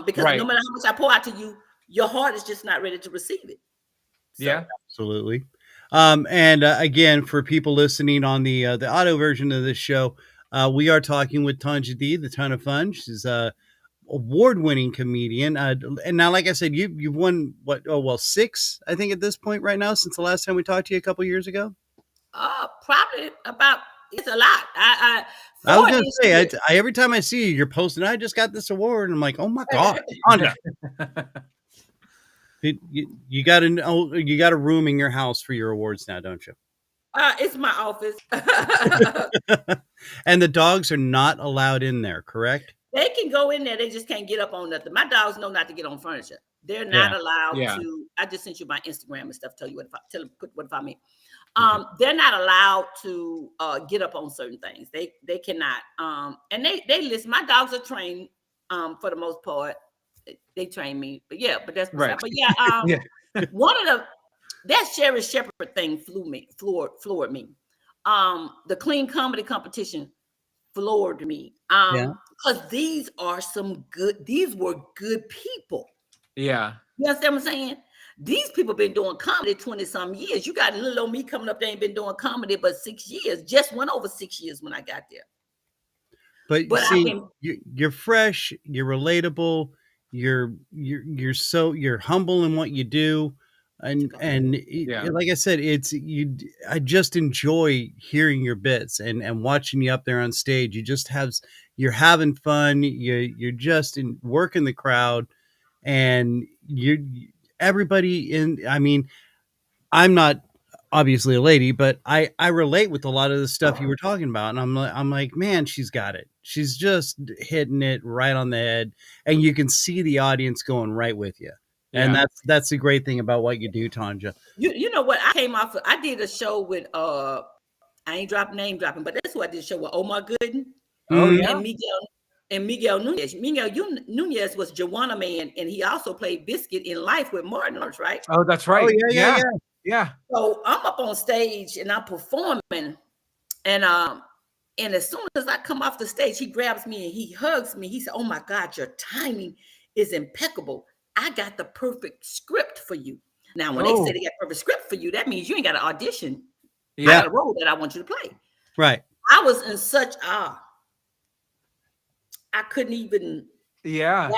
Because no matter how much I pour out to you, your heart is just not ready to receive it.
So. Yeah,
absolutely. And again, for people listening on the audio version of this show, we are talking with Tonja D, the Ton of Fun. She's a award-winning comedian. And now, like I said, you've won 6, I think, at this point right now, since the last time we talked to you a couple years ago.
Probably about. It's a lot. I
was going to say, every time I see you, you're posting, I just got this award, and I'm like, oh my God, Tonja. You got a room in your house for your awards now, don't you?
It's my office.
And the dogs are not allowed in there, correct?
They can go in there. They just can't get up on nothing. My dogs know not to get on furniture. They're not allowed to. I just sent you my Instagram and stuff. Tell you what I mean. They're not allowed to get up on certain things. They cannot. And they listen. My dogs are trained for the most part. They train me, but that's right. But one of that Sherry Shepherd thing floored me. The clean comedy competition floored me. Because these were good people.
Yeah.
You understand what I'm saying? These people been doing comedy 20-some years. You got little old me coming up there, ain't been doing comedy but 6 years. Just went over 6 years when I got there.
But see, you're fresh, you're relatable, you're humble in what you do. and like I said, I just enjoy hearing your bits and watching you up there on stage. You're having fun. You're just working the crowd, and everybody in. I mean, I'm not obviously a lady, but I relate with a lot of the stuff you were talking about, and I'm like, man, she's got it. She's just hitting it right on the head, and you can see the audience going right with you. And that's the great thing about what you do, Tonja.
You know what? I did a show with I ain't name dropping, but that's who I did a show with Omar Gooden.
Oh yeah.
And Miguel Nunez. Miguel Nunez was Joanna Man, and he also played Biscuit in Life with Martin Lawrence, right?
Oh, that's right.
Oh, yeah.
So I'm up on stage and I'm performing, and as soon as I come off the stage, he grabs me and he hugs me. He said, "Oh my God, your timing is impeccable. I got the perfect script for you." Now, when they say they got a perfect script for you, that means you ain't got to audition. Yeah. I got a role that I want you to play.
Right.
I was in such awe. I couldn't even.
Yeah.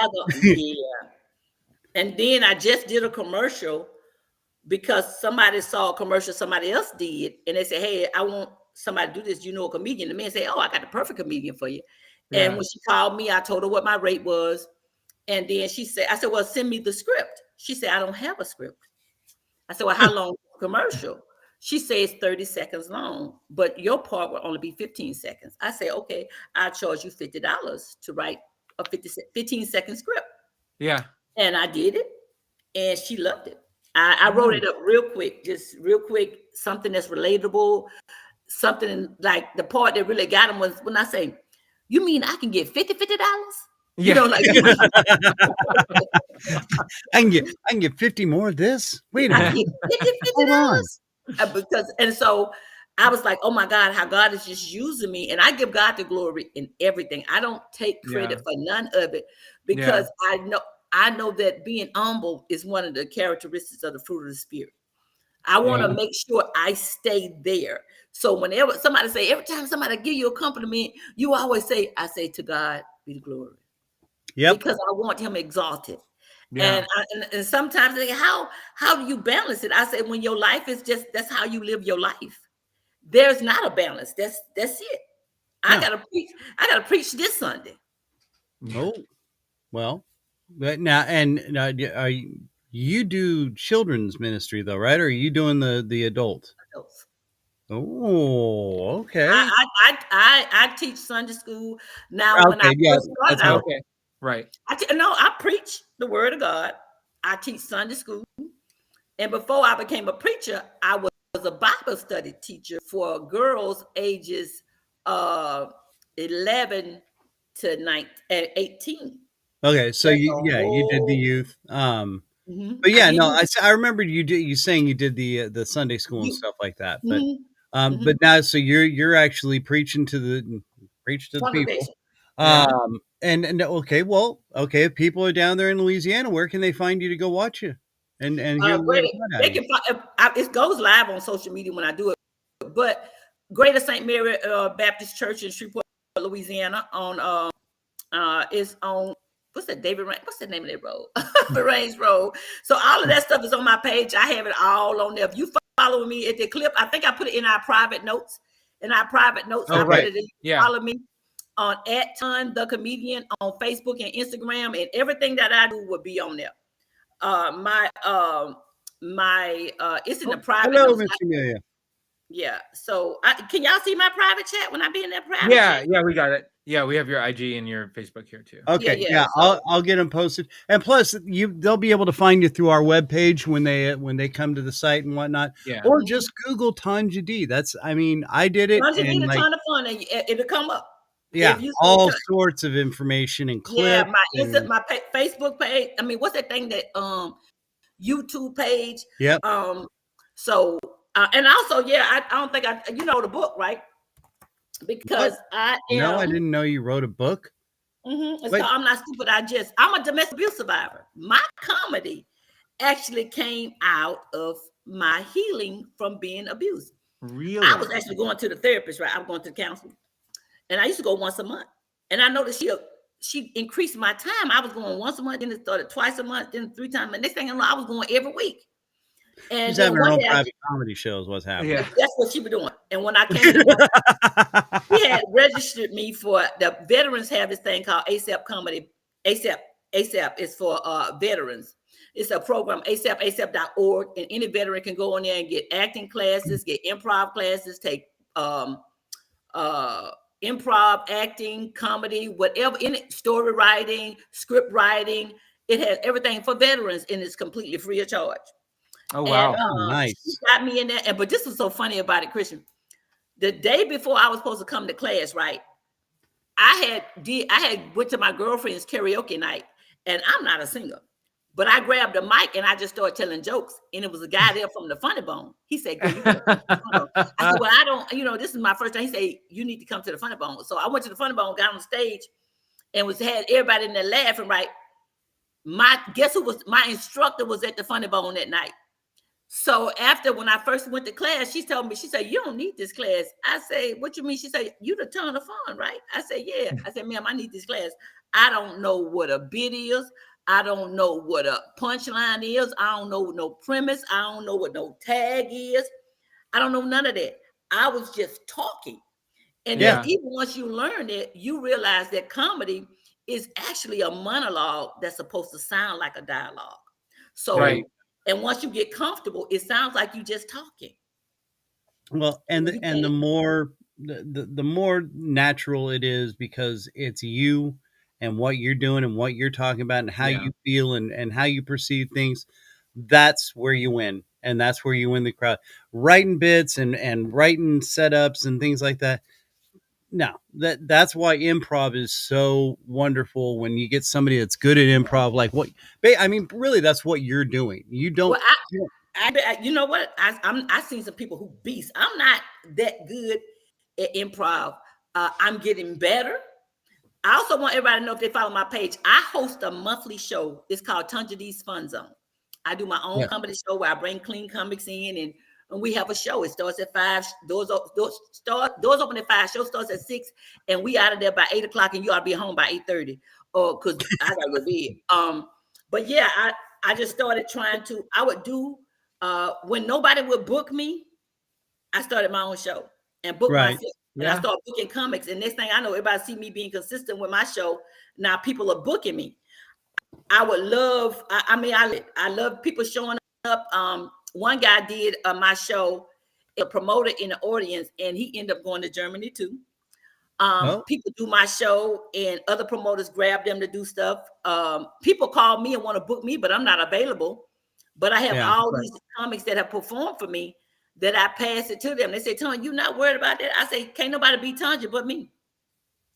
And then I just did a commercial because somebody saw a commercial somebody else did, and they said, "Hey, I want somebody to do this. You know a comedian?" The man said, "Oh, I got the perfect comedian for you." Yeah. And when she called me, I told her what my rate was. And then she said, I said, "Well, send me the script." She said, "I don't have a script." I said, "Well, how long is the commercial?" She says 30 seconds long, but your part will only be 15 seconds. I say, "Okay, I'll charge you $50 to write a 15-second script."
Yeah.
And I did it, and she loved it. I wrote it up real quick, something that's relatable, something like the part that really got him was when I say, "You mean I can get $50? You know, like
I can get 50 more of this. Wait a minute.
$50. And so I was like, "Oh my God, how God is just using me." And I give God the glory in everything. I don't take credit for none of it because I know that being humble is one of the characteristics of the fruit of the Spirit. I want to make sure I stay there. So whenever every time somebody give you a compliment, you always say, "I say to God be the glory."
Yep.
Because I want him exalted. Yeah. And sometimes they say, how do you balance it? I say, when your life is that's how you live your life. There's not a balance. That's it. I gotta preach this Sunday.
Oh, well, but now you do children's ministry though, right? Or are you doing the adult?
Adults.
Oh, okay.
I teach Sunday school now. When I first started out,
right.
I preach the word of God. I teach Sunday school, and before I became a preacher, I was a Bible study teacher for girls ages 11 to 18.
Okay, so you did the youth. But I remember you saying you did the Sunday school and stuff like that. But but now so you're actually preaching to the people. If people are down there in Louisiana, where can they find you to go watch you? And hear
they can find, it goes live on social media when I do it. But Greater St. Mary Baptist Church in Shreveport, Louisiana, on is on what's the name of that road? The Range Road. So all of that stuff is on my page. I have it all on there. If you follow me at the clip, I think I put it in our private notes. Follow me on @Ton the Comedian on Facebook and Instagram, and everything that I do will be on there. It's in the private.
Hello, Miss Amelia.
Yeah. So can y'all see my private chat when I be in that private chat?
Yeah, we got it. Yeah, we have your IG and your Facebook here too.
Okay, I'll get them posted. And plus they'll be able to find you through our webpage when they come to the site and whatnot. Yeah. Or just Google Tonja D. I did it.
Tonja D, a ton of fun, and it'll come up.
Yeah, all sorts of information and clips.
Yeah, my Facebook page. I mean, what's that thing that YouTube page?
Yep.
So and also, I don't think you know the book, right? Because I
didn't know you wrote a book.
It's called I'm Not Stupid. I'm a domestic abuse survivor. My comedy actually came out of my healing from being abused.
Really?
I was actually going to the therapist, right? I'm going to the counselor. And I used to go once a month. And I noticed she increased my time. I was going once a month, then it started twice a month, then 3 times. And next thing I know, I was going every week. And
she's
then
having her
one
own
day,
private comedy shows. What's happening?
Yeah.
that's what she was doing. And when I came to work, he had registered me for the veterans have this thing called ASAP comedy. ASAP is for veterans. It's a program, asap.org, and any veteran can go in there and get acting classes, get improv classes, take improv, acting, comedy, whatever, in it, story writing, script writing. It has everything for veterans, and it's completely free of charge.
Oh, wow.
And
Nice.
she got me in there. And but this was so funny about it, Kristian. The day before I was supposed to come to class, right? I had went to my girlfriend's karaoke night, and I'm not a singer, but I grabbed a mic and I just started telling jokes. And it was a guy there from the Funny Bone. He said, "Girl, you gotta come to the Funny Bone." I said, "Well, I don't, this is my first time." He said, "You need to come to the Funny Bone." So I went to the Funny Bone, got on stage, and had everybody in there laughing, right? My instructor was at the Funny Bone that night. So after, when I first went to class, she told me, she said, "You don't need this class." I say, "What you mean?" She said, "You the ton of fun, right?" I said, "Yeah." I said, "Ma'am, I need this class. I don't know what a bit is. I don't know what a punchline is. I don't know no premise. I don't know what no tag is. I don't know none of that. I was just talking." And then even once you learn it, you realize that comedy is actually a monologue that's supposed to sound like a dialogue. So,
right.
And once you get comfortable, it sounds like you just talking.
Well, and the more the more natural it is, because it's you and what you're doing and what you're talking about and how you feel and how you perceive things. That's where you win, and that's where you win the crowd. Writing bits and writing setups and things like that. No, that's why improv is so wonderful. When you get somebody that's good at improv, like what I mean, really, that's what you're doing. You don't.
Well, you know what? I seen some people who beast. I'm not that good at improv. I'm getting better. I also want everybody to know, if they follow my page, I host a monthly show. It's called Tonja D's Fun Zone. I do my own comedy show where I bring clean comics in, and we have a show. It starts at 5. Doors open at 5. Show starts at 6, and we out of there by 8 o'clock, and you ought to be home by 8:30. Because I gotta go to bed. But yeah, I just started trying to. I would do when nobody would book me. I started my own show and booked myself. And I started booking comics. And next thing I know, everybody see me being consistent with my show. Now people are booking me. I would love. I love people showing up. One guy did my show, a promoter in the audience, and he ended up going to Germany too. People do my show, and other promoters grab them to do stuff. People call me and want to book me, but I'm not available. But I have all these comics that have performed for me that I pass it to them. They say, "Tonja, you not worried about that?" I say, "Can't nobody beat Tonja but me."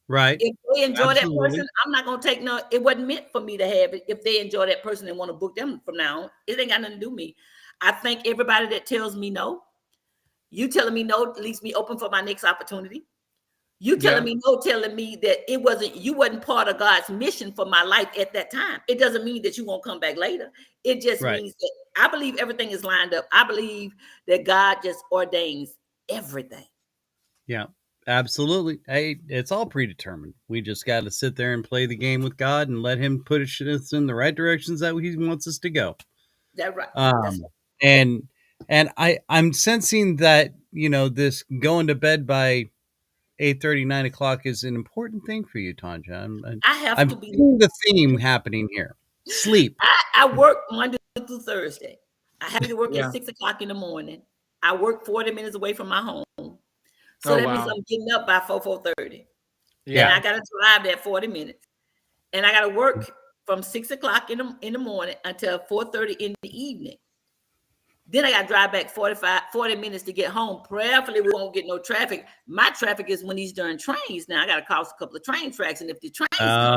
Right.
If they enjoy that person, I'm not gonna take no. It wasn't meant for me to have it. If they enjoy that person and want to book them from now on, it ain't got nothing to do with me. I think everybody that tells me no, you telling me no leaves me open for my next opportunity. You telling me no, telling me that you wasn't part of God's mission for my life at that time. It doesn't mean that you won't come back later. It just means that I believe everything is lined up. I believe that God just ordains everything.
Yeah, absolutely. Hey, it's all predetermined. We just got to sit there and play the game with God and let Him push us in the right directions that He wants us to go.
That's right. That's
right. And I'm sensing that, this going to bed by 8:30, 9 o'clock is an important thing for you, Tonja. I'm seeing the theme happening here. Sleep.
I work Monday through Thursday. I have to work at 6 o'clock in the morning. I work 40 minutes away from my home. So that means I'm getting up by 4:30. Yeah. And I got to drive that 40 minutes. And I got to work from 6 o'clock in the morning until 4:30 in the evening. Then I got to drive back 40 minutes to get home. Prayerfully, we won't get no traffic. My traffic is when these darn trains. Now I got to cross a couple of train tracks. And if the trains come,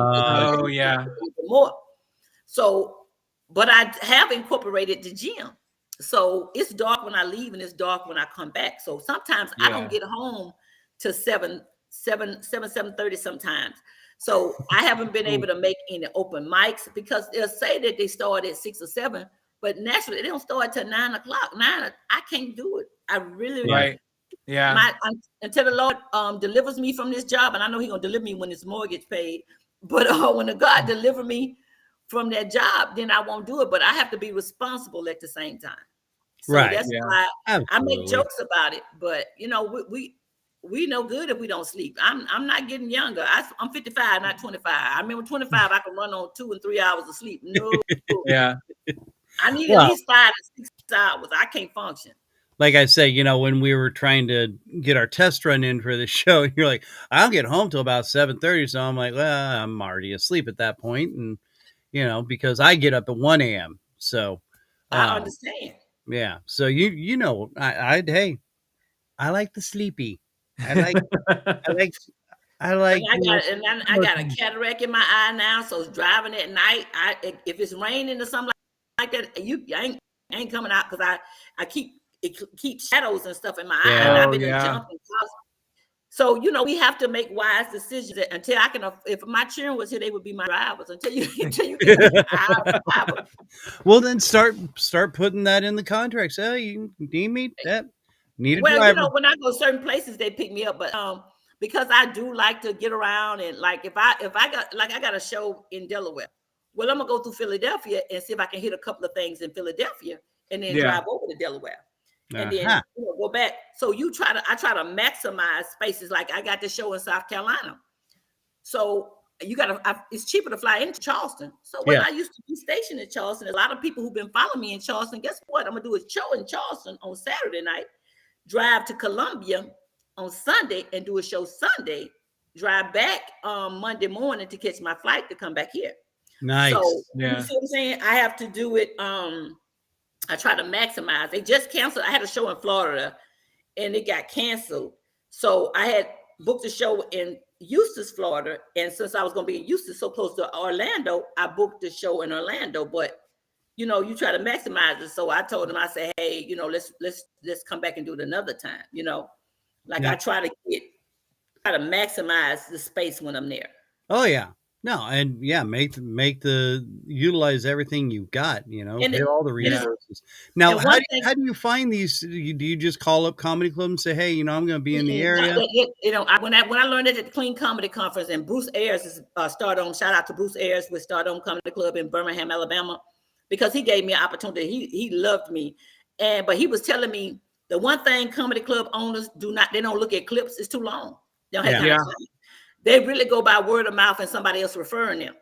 more. So, but I have incorporated the gym. So it's dark when I leave and it's dark when I come back. So sometimes I don't get home to 7:30 sometimes. So I haven't been able to make any open mics because they'll say that they start at 6 or 7, but naturally they don't start till 9 o'clock. I can't do it. I really until the Lord delivers me from this job, and I know He's gonna deliver me when His mortgage paid. But when the God deliver me from that job, then I won't do it. But I have to be responsible at the same time. So that's why I make jokes about it. But you know, we know good if we don't sleep. I'm not getting younger. I'm 55, not 25. I remember 25, I could run on 2 and 3 hours of sleep. No, I need at least 5 to 6 hours. I can't function.
Like I say, you know, when we were trying to get our test run in for the show, you're like, I'll get home till about 7:30. So I'm like, well, I'm already asleep at that point. And, you know, because I get up at 1 a.m. So
I understand.
Yeah. So you know, I like the sleepy. I like
I got a cataract in my eye now. So driving at night, if it's raining or something like that, I ain't coming out because I keep shadows and stuff in my eye. And I've been jumping. So you know, we have to make wise decisions until I can. If my children was here, they would be my drivers. Until you
Well, then start putting that in the contract. So you need me that. Need a
driver.
You
know, when I go certain places, they pick me up, but because I do like to get around and like if I got a show in Delaware, well, I'm gonna go through Philadelphia and see if I can hit a couple of things in Philadelphia and then drive over to Delaware and then go back. So I try to maximize spaces. Like I got the show in South Carolina, so it's cheaper to fly into Charleston. So when I used to be stationed in Charleston, a lot of people who've been following me in Charleston, guess what? I'm gonna do a show in Charleston on Saturday night, drive to Columbia on Sunday and do a show Sunday, drive back Monday morning to catch my flight to come back here.
Nice.
So you see what I'm saying? I have to do it. I try to maximize. They just canceled. I had a show in Florida and it got canceled. So I had booked a show in Eustis, Florida. And since I was going to be in Eustis, so close to Orlando, I booked the show in Orlando. But you know, you try to maximize it. So I told them, I said, hey, you know, let's come back and do it another time. You know, like I try to maximize the space when I'm there.
Oh yeah, no, and utilize everything you've got. You know, get all the resources. Now, how do you find these? Do you just call up comedy club and say, hey, you know, I'm going to be in the area?
You know, when I learned it at the Clean Comedy Conference, and Bruce Ayers is shout out to Bruce Ayers with Stardome Comedy Club in Birmingham, Alabama. Because he gave me an opportunity. He loved me. But he was telling me the one thing comedy club owners they don't look at clips. It's too long. They don't have time. They really go by word of mouth and somebody else referring them.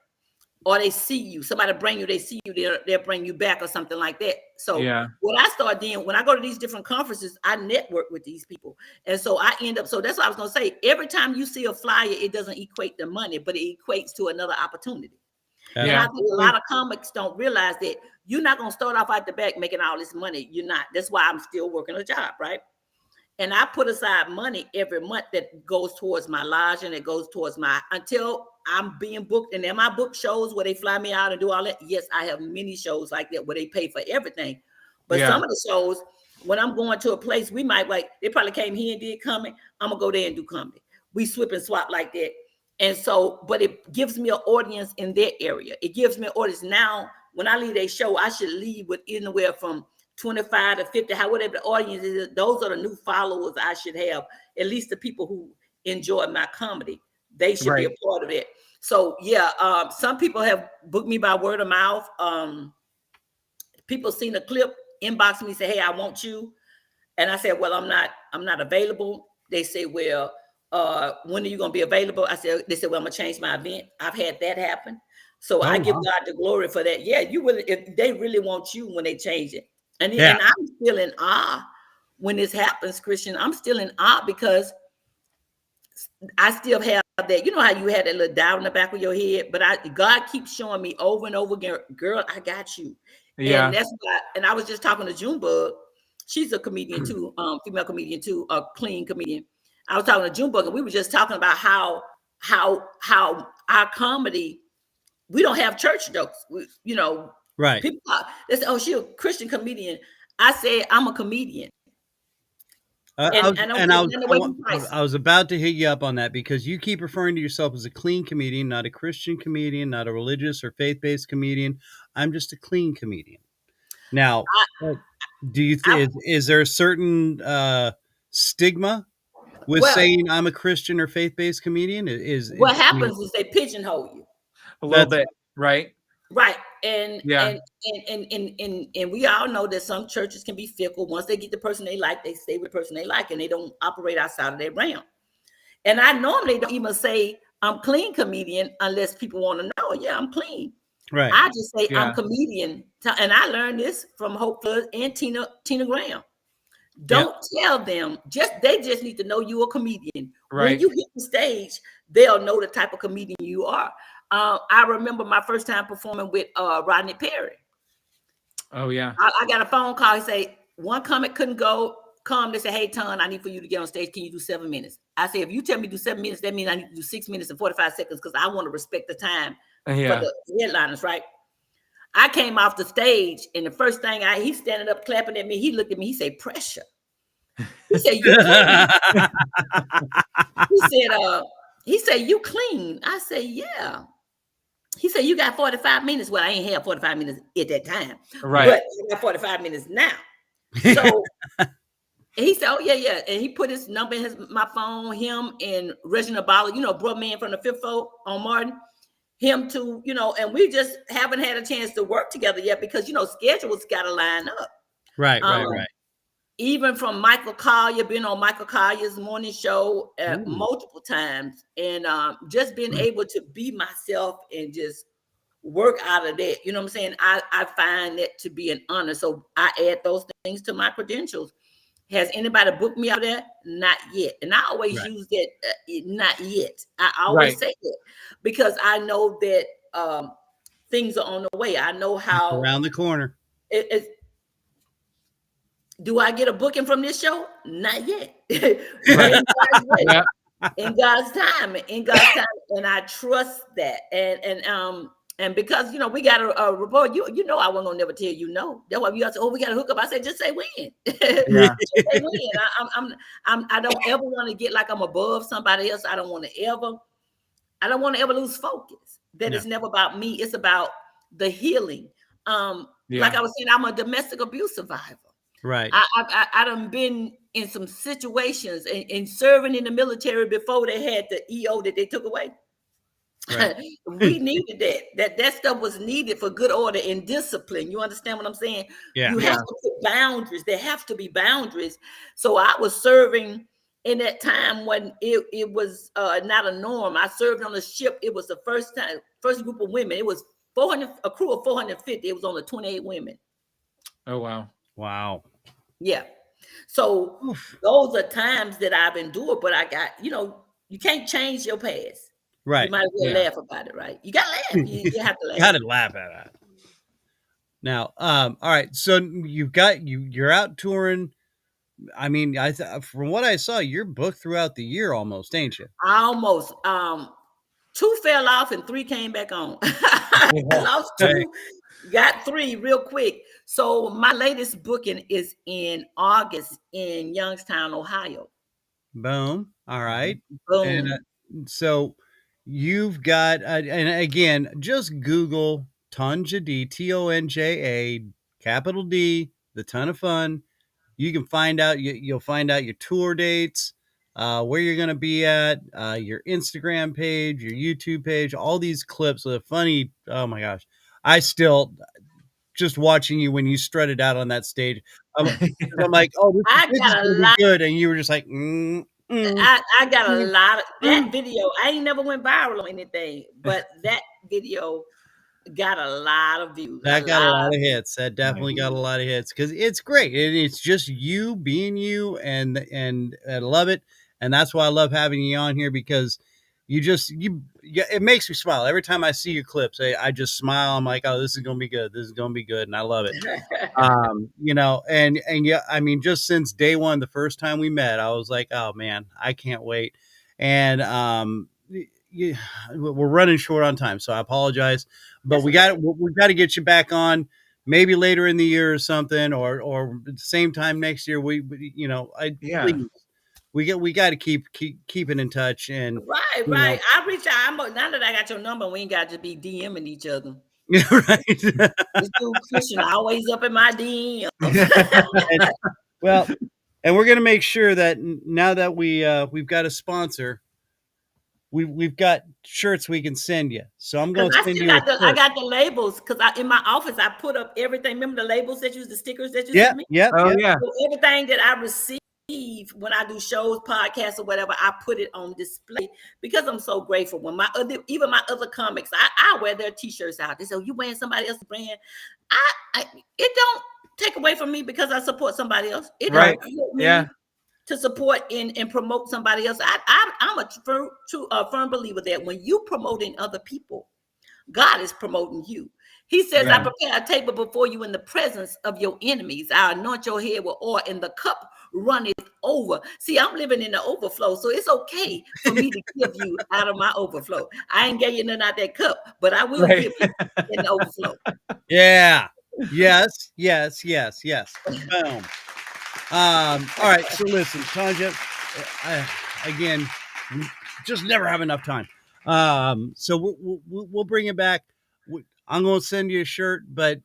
Or they see you. Somebody bring you, they see you, they'll bring you back or something like that. So what I start doing, when I go to these different conferences, I network with these people. And so I end up, so that's what I was going to say. Every time you see a flyer, it doesn't equate to money, but it equates to another opportunity. And I think a lot of comics don't realize that you're not going to start off at the back making all this money. You're not. That's why I'm still working a job, right? And I put aside money every month that goes towards my lodge and it goes towards until I'm being booked. And then my book shows where they fly me out and do all that. Yes, I have many shows like that where they pay for everything. But some of the shows, when I'm going to a place, we might they probably came here and did comedy. I'm going to go there and do comedy. We swip and swap like that. And so, but it gives me an audience in their area. It gives me an audience. Now, when I leave a show, I should leave with anywhere from 25 to 50, whatever the audience is. Those are the new followers I should have. At least the people who enjoy my comedy. They should be a part of it. So, some people have booked me by word of mouth. People seen a clip, inbox me, say, hey, I want you. And I said, well, I'm not available. They say, well, when are you going to be available? They said, well, I'm going to change my event. I've had that happen. So I give God the glory for that. Yeah, you will. If they really want you when they change it. And I'm still in awe when this happens, Kristian. I'm still in awe because I still have that. You know how you had that little doubt in the back of your head, but God keeps showing me over and over again, girl, I got you. Yeah. And that's why, and I was just talking to Junebug. She's a comedian too, female comedian too, a clean comedian. I was talking to Junebug and we were just talking about how our comedy, we don't have church jokes.
Right.
People, they say, oh, she's a Christian comedian. I say, I'm a comedian.
I was about to hit you up on that because you keep referring to yourself as a clean comedian, not a Christian comedian, not a religious or faith-based comedian. I'm just a clean comedian. Now, do you think is there a certain stigma with saying I'm a Christian or faith-based comedian? What
happens is they pigeonhole you
a little bit, right?
Right. And we all know that some churches can be fickle. Once they get the person they like, they stay with the person they like, and they don't operate outside of their realm. And I normally don't even say I'm clean comedian unless people want to know. Yeah, I'm clean.
Right.
I just say I'm comedian, and I learned this from Hope Flood and Tina Graham. Don't tell them. They just need to know you're a comedian.
Right.
When you hit the stage, they'll know the type of comedian you are. I remember my first time performing with Rodney Perry.
Oh yeah.
I got a phone call. He say one comic couldn't come. They said, "Hey, Ton, I need for you to get on stage. Can you do 7 minutes?" I said, "If you tell me to do 7 minutes, that means I need to do 6 minutes and 45 seconds because I want to respect the time for the headliners, right?" I came off the stage, and the first thing he's standing up clapping at me. He looked at me. He said, "Pressure." He said, "You clean." He said, "You clean." I said, "Yeah." He said, "You got 45 minutes." Well, I ain't had 45 minutes at that time.
Right.
But I got 45 minutes now. So he said, "Oh, yeah." And he put his number in my phone, him and Reginald Balla, bro man from the Fifth Floor on Martin. Him too, and we just haven't had a chance to work together yet because, schedules got to line up.
Right.
Even from Michael Collier, been on Michael Collier's morning show multiple times, and just being able to be myself and just work out of that. You know what I'm saying? I find that to be an honor. So I add those things to my credentials. Has anybody booked me out there? Not yet. And I always use that, not yet. I always say that because I know that things are on the way. I know how.
Around the corner.
Do I get a booking from this show? Not yet.
Right.
In God's time. And I trust that. And because, we got a report, I wasn't gonna never tell you no. That's why you guys say, "Oh, we got to hook up." I said, "Just say when." Just say when. I don't ever want to get like I'm above somebody else. I don't want to ever lose focus. That it's never about me. It's about the healing. Like I was saying, I'm a domestic abuse survivor.
Right.
I done been in some situations and serving in the military before they had the EO that they took away. Right. We needed that stuff was needed for good order and discipline. You understand what I'm saying?
Yeah.
You have to put boundaries. There have to be boundaries. So I was serving in that time when it was not a norm. I served on a ship. It was the first group of women. It was a crew of 450. It was only 28 women.
Oh wow.
Yeah. So those are times that I've endured, but I got, you can't change your past.
Right.
You might as well laugh about it, right? You gotta laugh. You have to laugh.
You gotta laugh at it. Now, all right. So you're out touring. I mean, from what I saw, you're booked throughout the year almost, ain't you?
Almost. 2 fell off and 3 came back on. Lost 2, got 3 real quick. So my latest booking is in August in Youngstown, Ohio.
Boom. All right.
Boom.
And so you've got, and again, just Google Tonja D, Tonja, capital D, the Ton of Fun. You can find out, you'll find out your tour dates, where you're going to be at, your Instagram page, your YouTube page, all these clips of funny. Oh my gosh. I still just watching you when you strutted out on that stage. I'm like, oh, this is going to be good. And you were just like,
I got a lot of that video. I ain't never went viral on anything, but that video got a lot of views.
That got a lot of hits. That definitely got a lot of hits because it's great. It's just you being you, and I love it. And that's why I love having you on here because it makes me smile every time I see your clips. I just smile. I'm like, oh, this is gonna be good. This is gonna be good, and I love it. And yeah, I mean, just since day one, the first time we met, I was like, oh man, I can't wait. And we're running short on time, so I apologize. But we got to get you back on, maybe later in the year or something, or at the same time next year. Please, we got to keep it in touch. And
right. I reach out. Now that I got your number, we ain't got to be DMing each other.
Yeah, right.
This dude Kristian always up in my DM.
And we're gonna make sure that now that we've got a sponsor, we've got shirts we can send you. So I'm going to send you.
I got the labels because in my office I put up everything. Remember the labels that the stickers that you sent me?
Yeah.
Oh yeah.
So everything that I receive when I do shows, podcasts, or whatever, I put it on display because I'm so grateful. When even my other comics, I wear their t-shirts out. They say, "You wearing somebody else's brand?" It don't take away from me because I support somebody else. It
Right.
don't hurt me
Yeah.
to support and promote somebody else. I'm a firm believer that when you promoting other people, God is promoting you. He says, I prepare a table before you in the presence of your enemies. I anoint your head with oil, and the cup runneth over. See, I'm living in the overflow, so it's okay for me to give you out of my overflow. I ain't getting none out that cup, but I will give you in the overflow.
Yeah. Yes. Boom. All right. So listen, Tonja, again, we just never have enough time. So we'll bring it back. I'm going to send you a shirt, but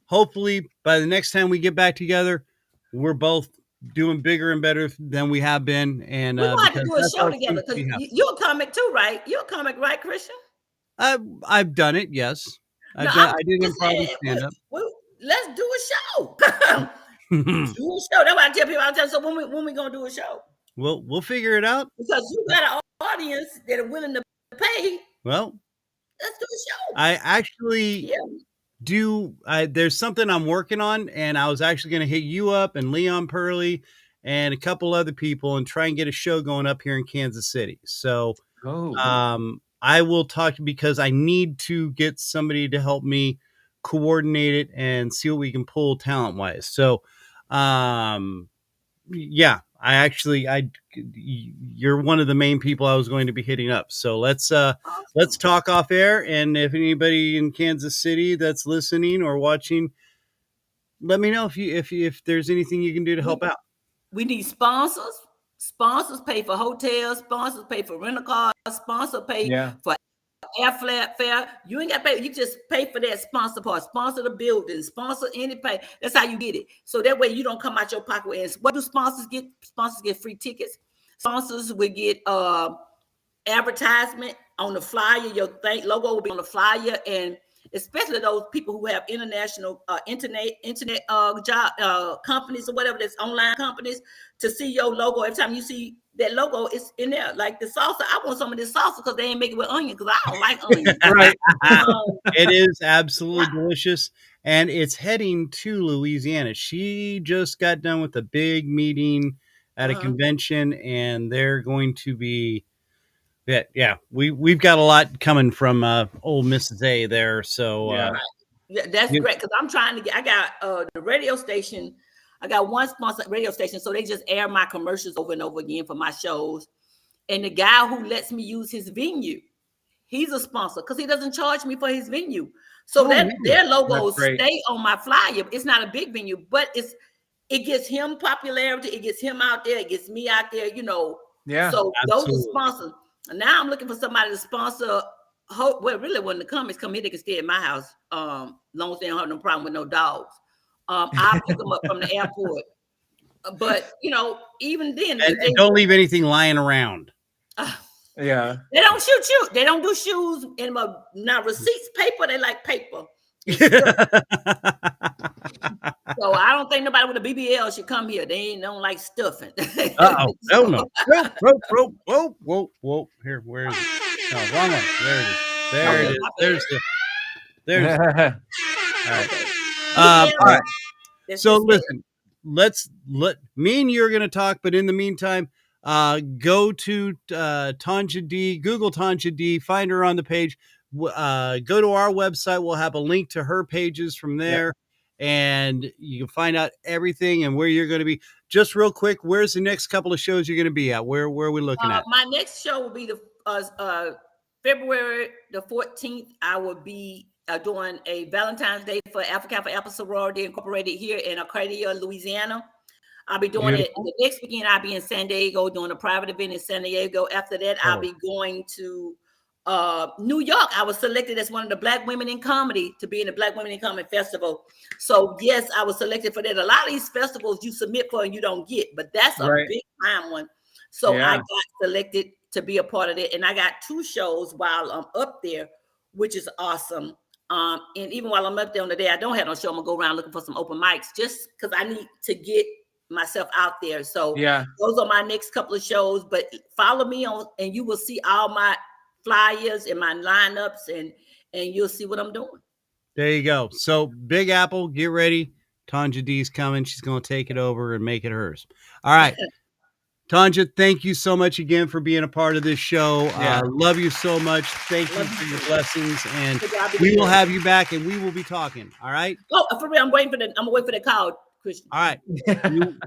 hopefully by the next time we get back together, we're both doing bigger and better than we have been. And
we're going to have to do a show together because you're a comic too, right? You're a comic, right, Kristian?
I've done it. Yes, I did improv stand up.
Let's do a show. Do a show. That's what I tell people all the time. So when we gonna do a show?
We'll figure it out
because you got an audience that are willing to pay.
Well,
let's do a show.
I actually do. There's something I'm working on, and I was actually going to hit you up and Leon Purley and a couple other people and try and get a show going up here in Kansas City. So, I will talk because I need to get somebody to help me coordinate it and see what we can pull talent wise. So, you're one of the main people I was going to be hitting up. So let's talk off air. And if anybody in Kansas City that's listening or watching, let me know if there's anything you can do to help out.
We need sponsors. Sponsors pay for hotels. Sponsors pay for rental cars. Sponsors pay for airfare. You ain't got to pay. You just pay for that sponsor part. Sponsor the building. Sponsor any pay. That's how you get it. So that way you don't come out your pocket. And what do sponsors get? Sponsors get free tickets. Sponsors will get advertisement on the flyer. Your logo will be on the flyer, and especially those people who have international internet job companies or whatever, that's online companies, to see your logo. Every time you see that logo, it's in there. Like the salsa, I want some of this salsa because they ain't make it with onion because I don't like onion.
Right. It is absolutely delicious, and it's heading to Louisiana. She just got done with a big meeting at a convention, and they're going to be. We've got a lot coming from old Mrs. A there. So
that's great because I'm trying to get. I got the radio station. I got one sponsor radio station, so they just air my commercials over and over again for my shows. And the guy who lets me use his venue, he's a sponsor because he doesn't charge me for his venue. So their logos stay on my flyer. It's not a big venue, but it gets him popularity. It gets him out there. It gets me out there.
Yeah.
So those are sponsors. Now I'm looking for somebody to sponsor. Really, when the comics come here, they can stay at my house. Long as they don't have no problem with no dogs. I'll pick them up from the airport. But even then,
and don't leave anything lying around.
They don't shoot you. They don't do shoes and now receipts paper. They like paper. So I don't think nobody with a BBL should come here. They don't like stuffing.
No. Whoa. Here, where is it? No, wrong one. There it is. There's it. All right. So listen, let me and you are going to talk, but in the meantime, go to Tonja D, Google Tonja D, find her on the page. Go to our website. We'll have a link to her pages from there. And you can find out everything and where you're going to be. Just real quick, where's the next couple of shows you're going to be at? Where are we looking at?
My next show will be the February the 14th. I will be doing a Valentine's Day for Alpha Kappa Alpha Sorority Incorporated here in Arcadia, Louisiana. I'll be doing it the next weekend. I'll be in San Diego doing a private event in San Diego. After that, I'll be going to New York. I was selected as one of the Black women in comedy to be in the Black Women in Comedy Festival. So yes, I was selected for that. A lot of these festivals you submit for and you don't get, but that's a big time one. So I got selected to be a part of it. And I got 2 shows while I'm up there, which is awesome. And even while I'm up there on the day I don't have no show, I'm gonna go around looking for some open mics just because I need to get myself out there. So those are my next couple of shows. But follow me on, and you will see all my flyers and my lineups, and you'll see what I'm doing.
There you go. So Big Apple, get ready. Tonja D's coming. She's going to take it over and make it hers. All right. Tonja, thank you so much again for being a part of this show. Love you so much. Thank you for your blessings, and we will have you back, and we will be talking. All right.
Oh, for real, I'm gonna wait for the call, Kristian.
All right.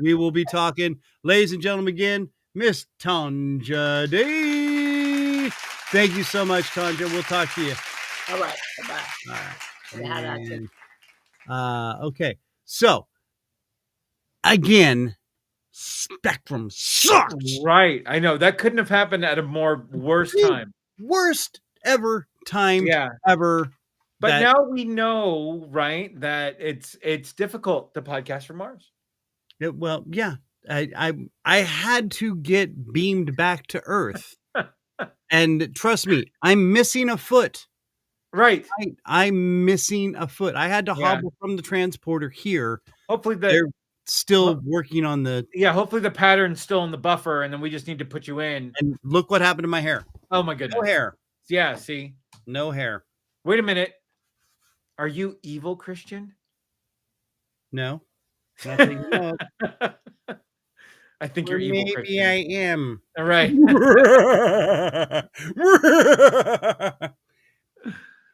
we will be talking, ladies and gentlemen. Again, Miss Tonja D. Thank you so much, Tonja. We'll talk to you.
All right. Bye.
All right. And, okay. So again. Spectrum sucks.
Right. I know that couldn't have happened at a more worst time.
Worst ever time ever.
But now we know, right, that it's difficult to podcast from Mars.
I had to get beamed back to Earth. And trust me, I'm missing a foot.
Right.
I'm missing a foot. I had to hobble from the transporter here.
Hopefully
they're still working on the
hopefully the pattern's still in the buffer, and then we just need to put you in.
And look what happened to my hair.
Oh my goodness.
No hair.
Yeah, see?
No hair.
Wait a minute. Are you evil, Kristian?
No. Nothing. No.
I think you're evil,
Maybe
Kristian.
I am.
All right.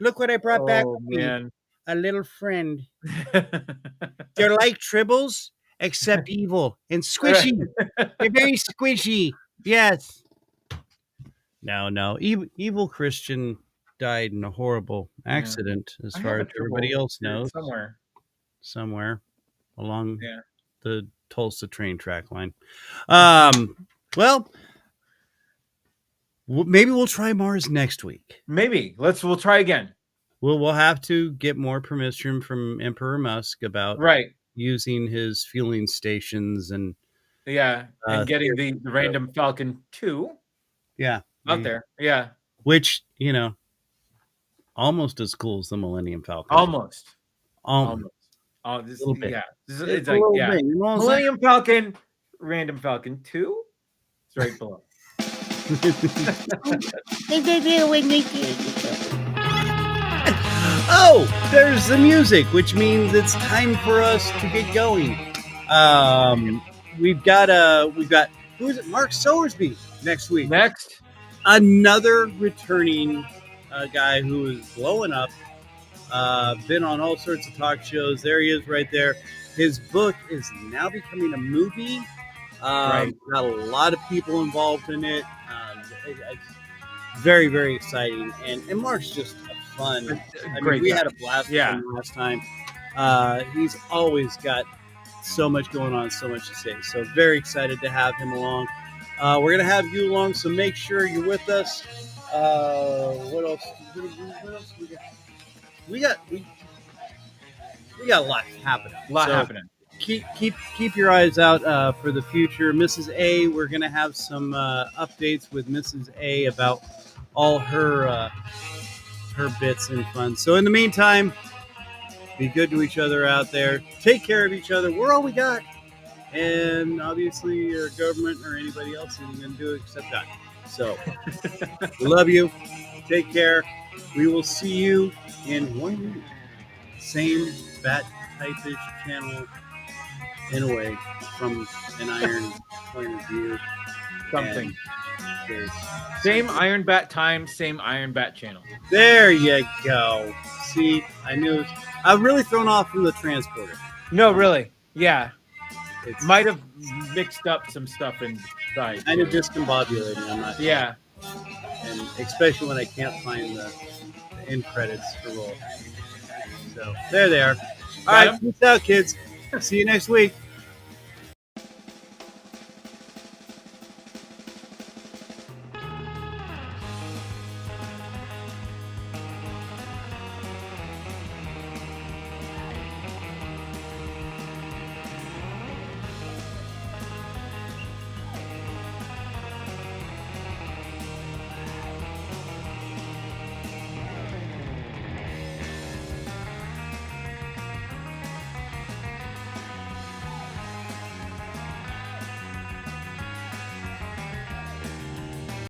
Look what I brought back with me. A little friend. They're like tribbles, except evil and squishy. They're very squishy. Yes. No. Evil Kristian died in a horrible accident, as far as everybody else knows. Somewhere along the Tulsa train track line. Well, maybe we'll try Mars next week.
Maybe. We'll try again.
We'll have to get more permission from Emperor Musk about using his fueling stations and
and getting the Random Falcon 2 out there. Yeah.
Which, almost as cool as the Millennium Falcon.
Almost.
Oh, this,
a little bit. It's
like,
Millennium Falcon, Random Falcon 2. It's right below.
Oh, there's the music, which means it's time for us to get going. We've got who is it? Mark Sowersby next week. Another returning guy who is blowing up. Been on all sorts of talk shows. There he is, right there. His book is now becoming a movie. Got a lot of people involved in it. Very, very exciting. And Mark's just fun. We had a blast with him last time. He's always got so much going on, so much to say. So very excited to have him along. We're gonna have you along, so make sure you're with us. What else? We got a lot happening. Keep your eyes out for the future. Mrs. A, we're gonna have some updates with Mrs. A about all her bits and fun. So in the meantime, be good to each other out there. Take care of each other. We're all we got. And obviously your government or anybody else isn't going to do it except that. So we love you. Take care. We will see you in 1 week. Same bat type-ish channel in a way from an iron point of view.
Something. Same Iron Bat time, same Iron Bat channel.
There you go. See, I knew. I'm really thrown off from the transporter.
No, really. Yeah. It might have mixed up some stuff inside.
Kind of discombobulating. I'm not sure.
Yeah.
And especially when I can't find the end credits to roll. So there they are. All right. Peace out, kids. See you next week.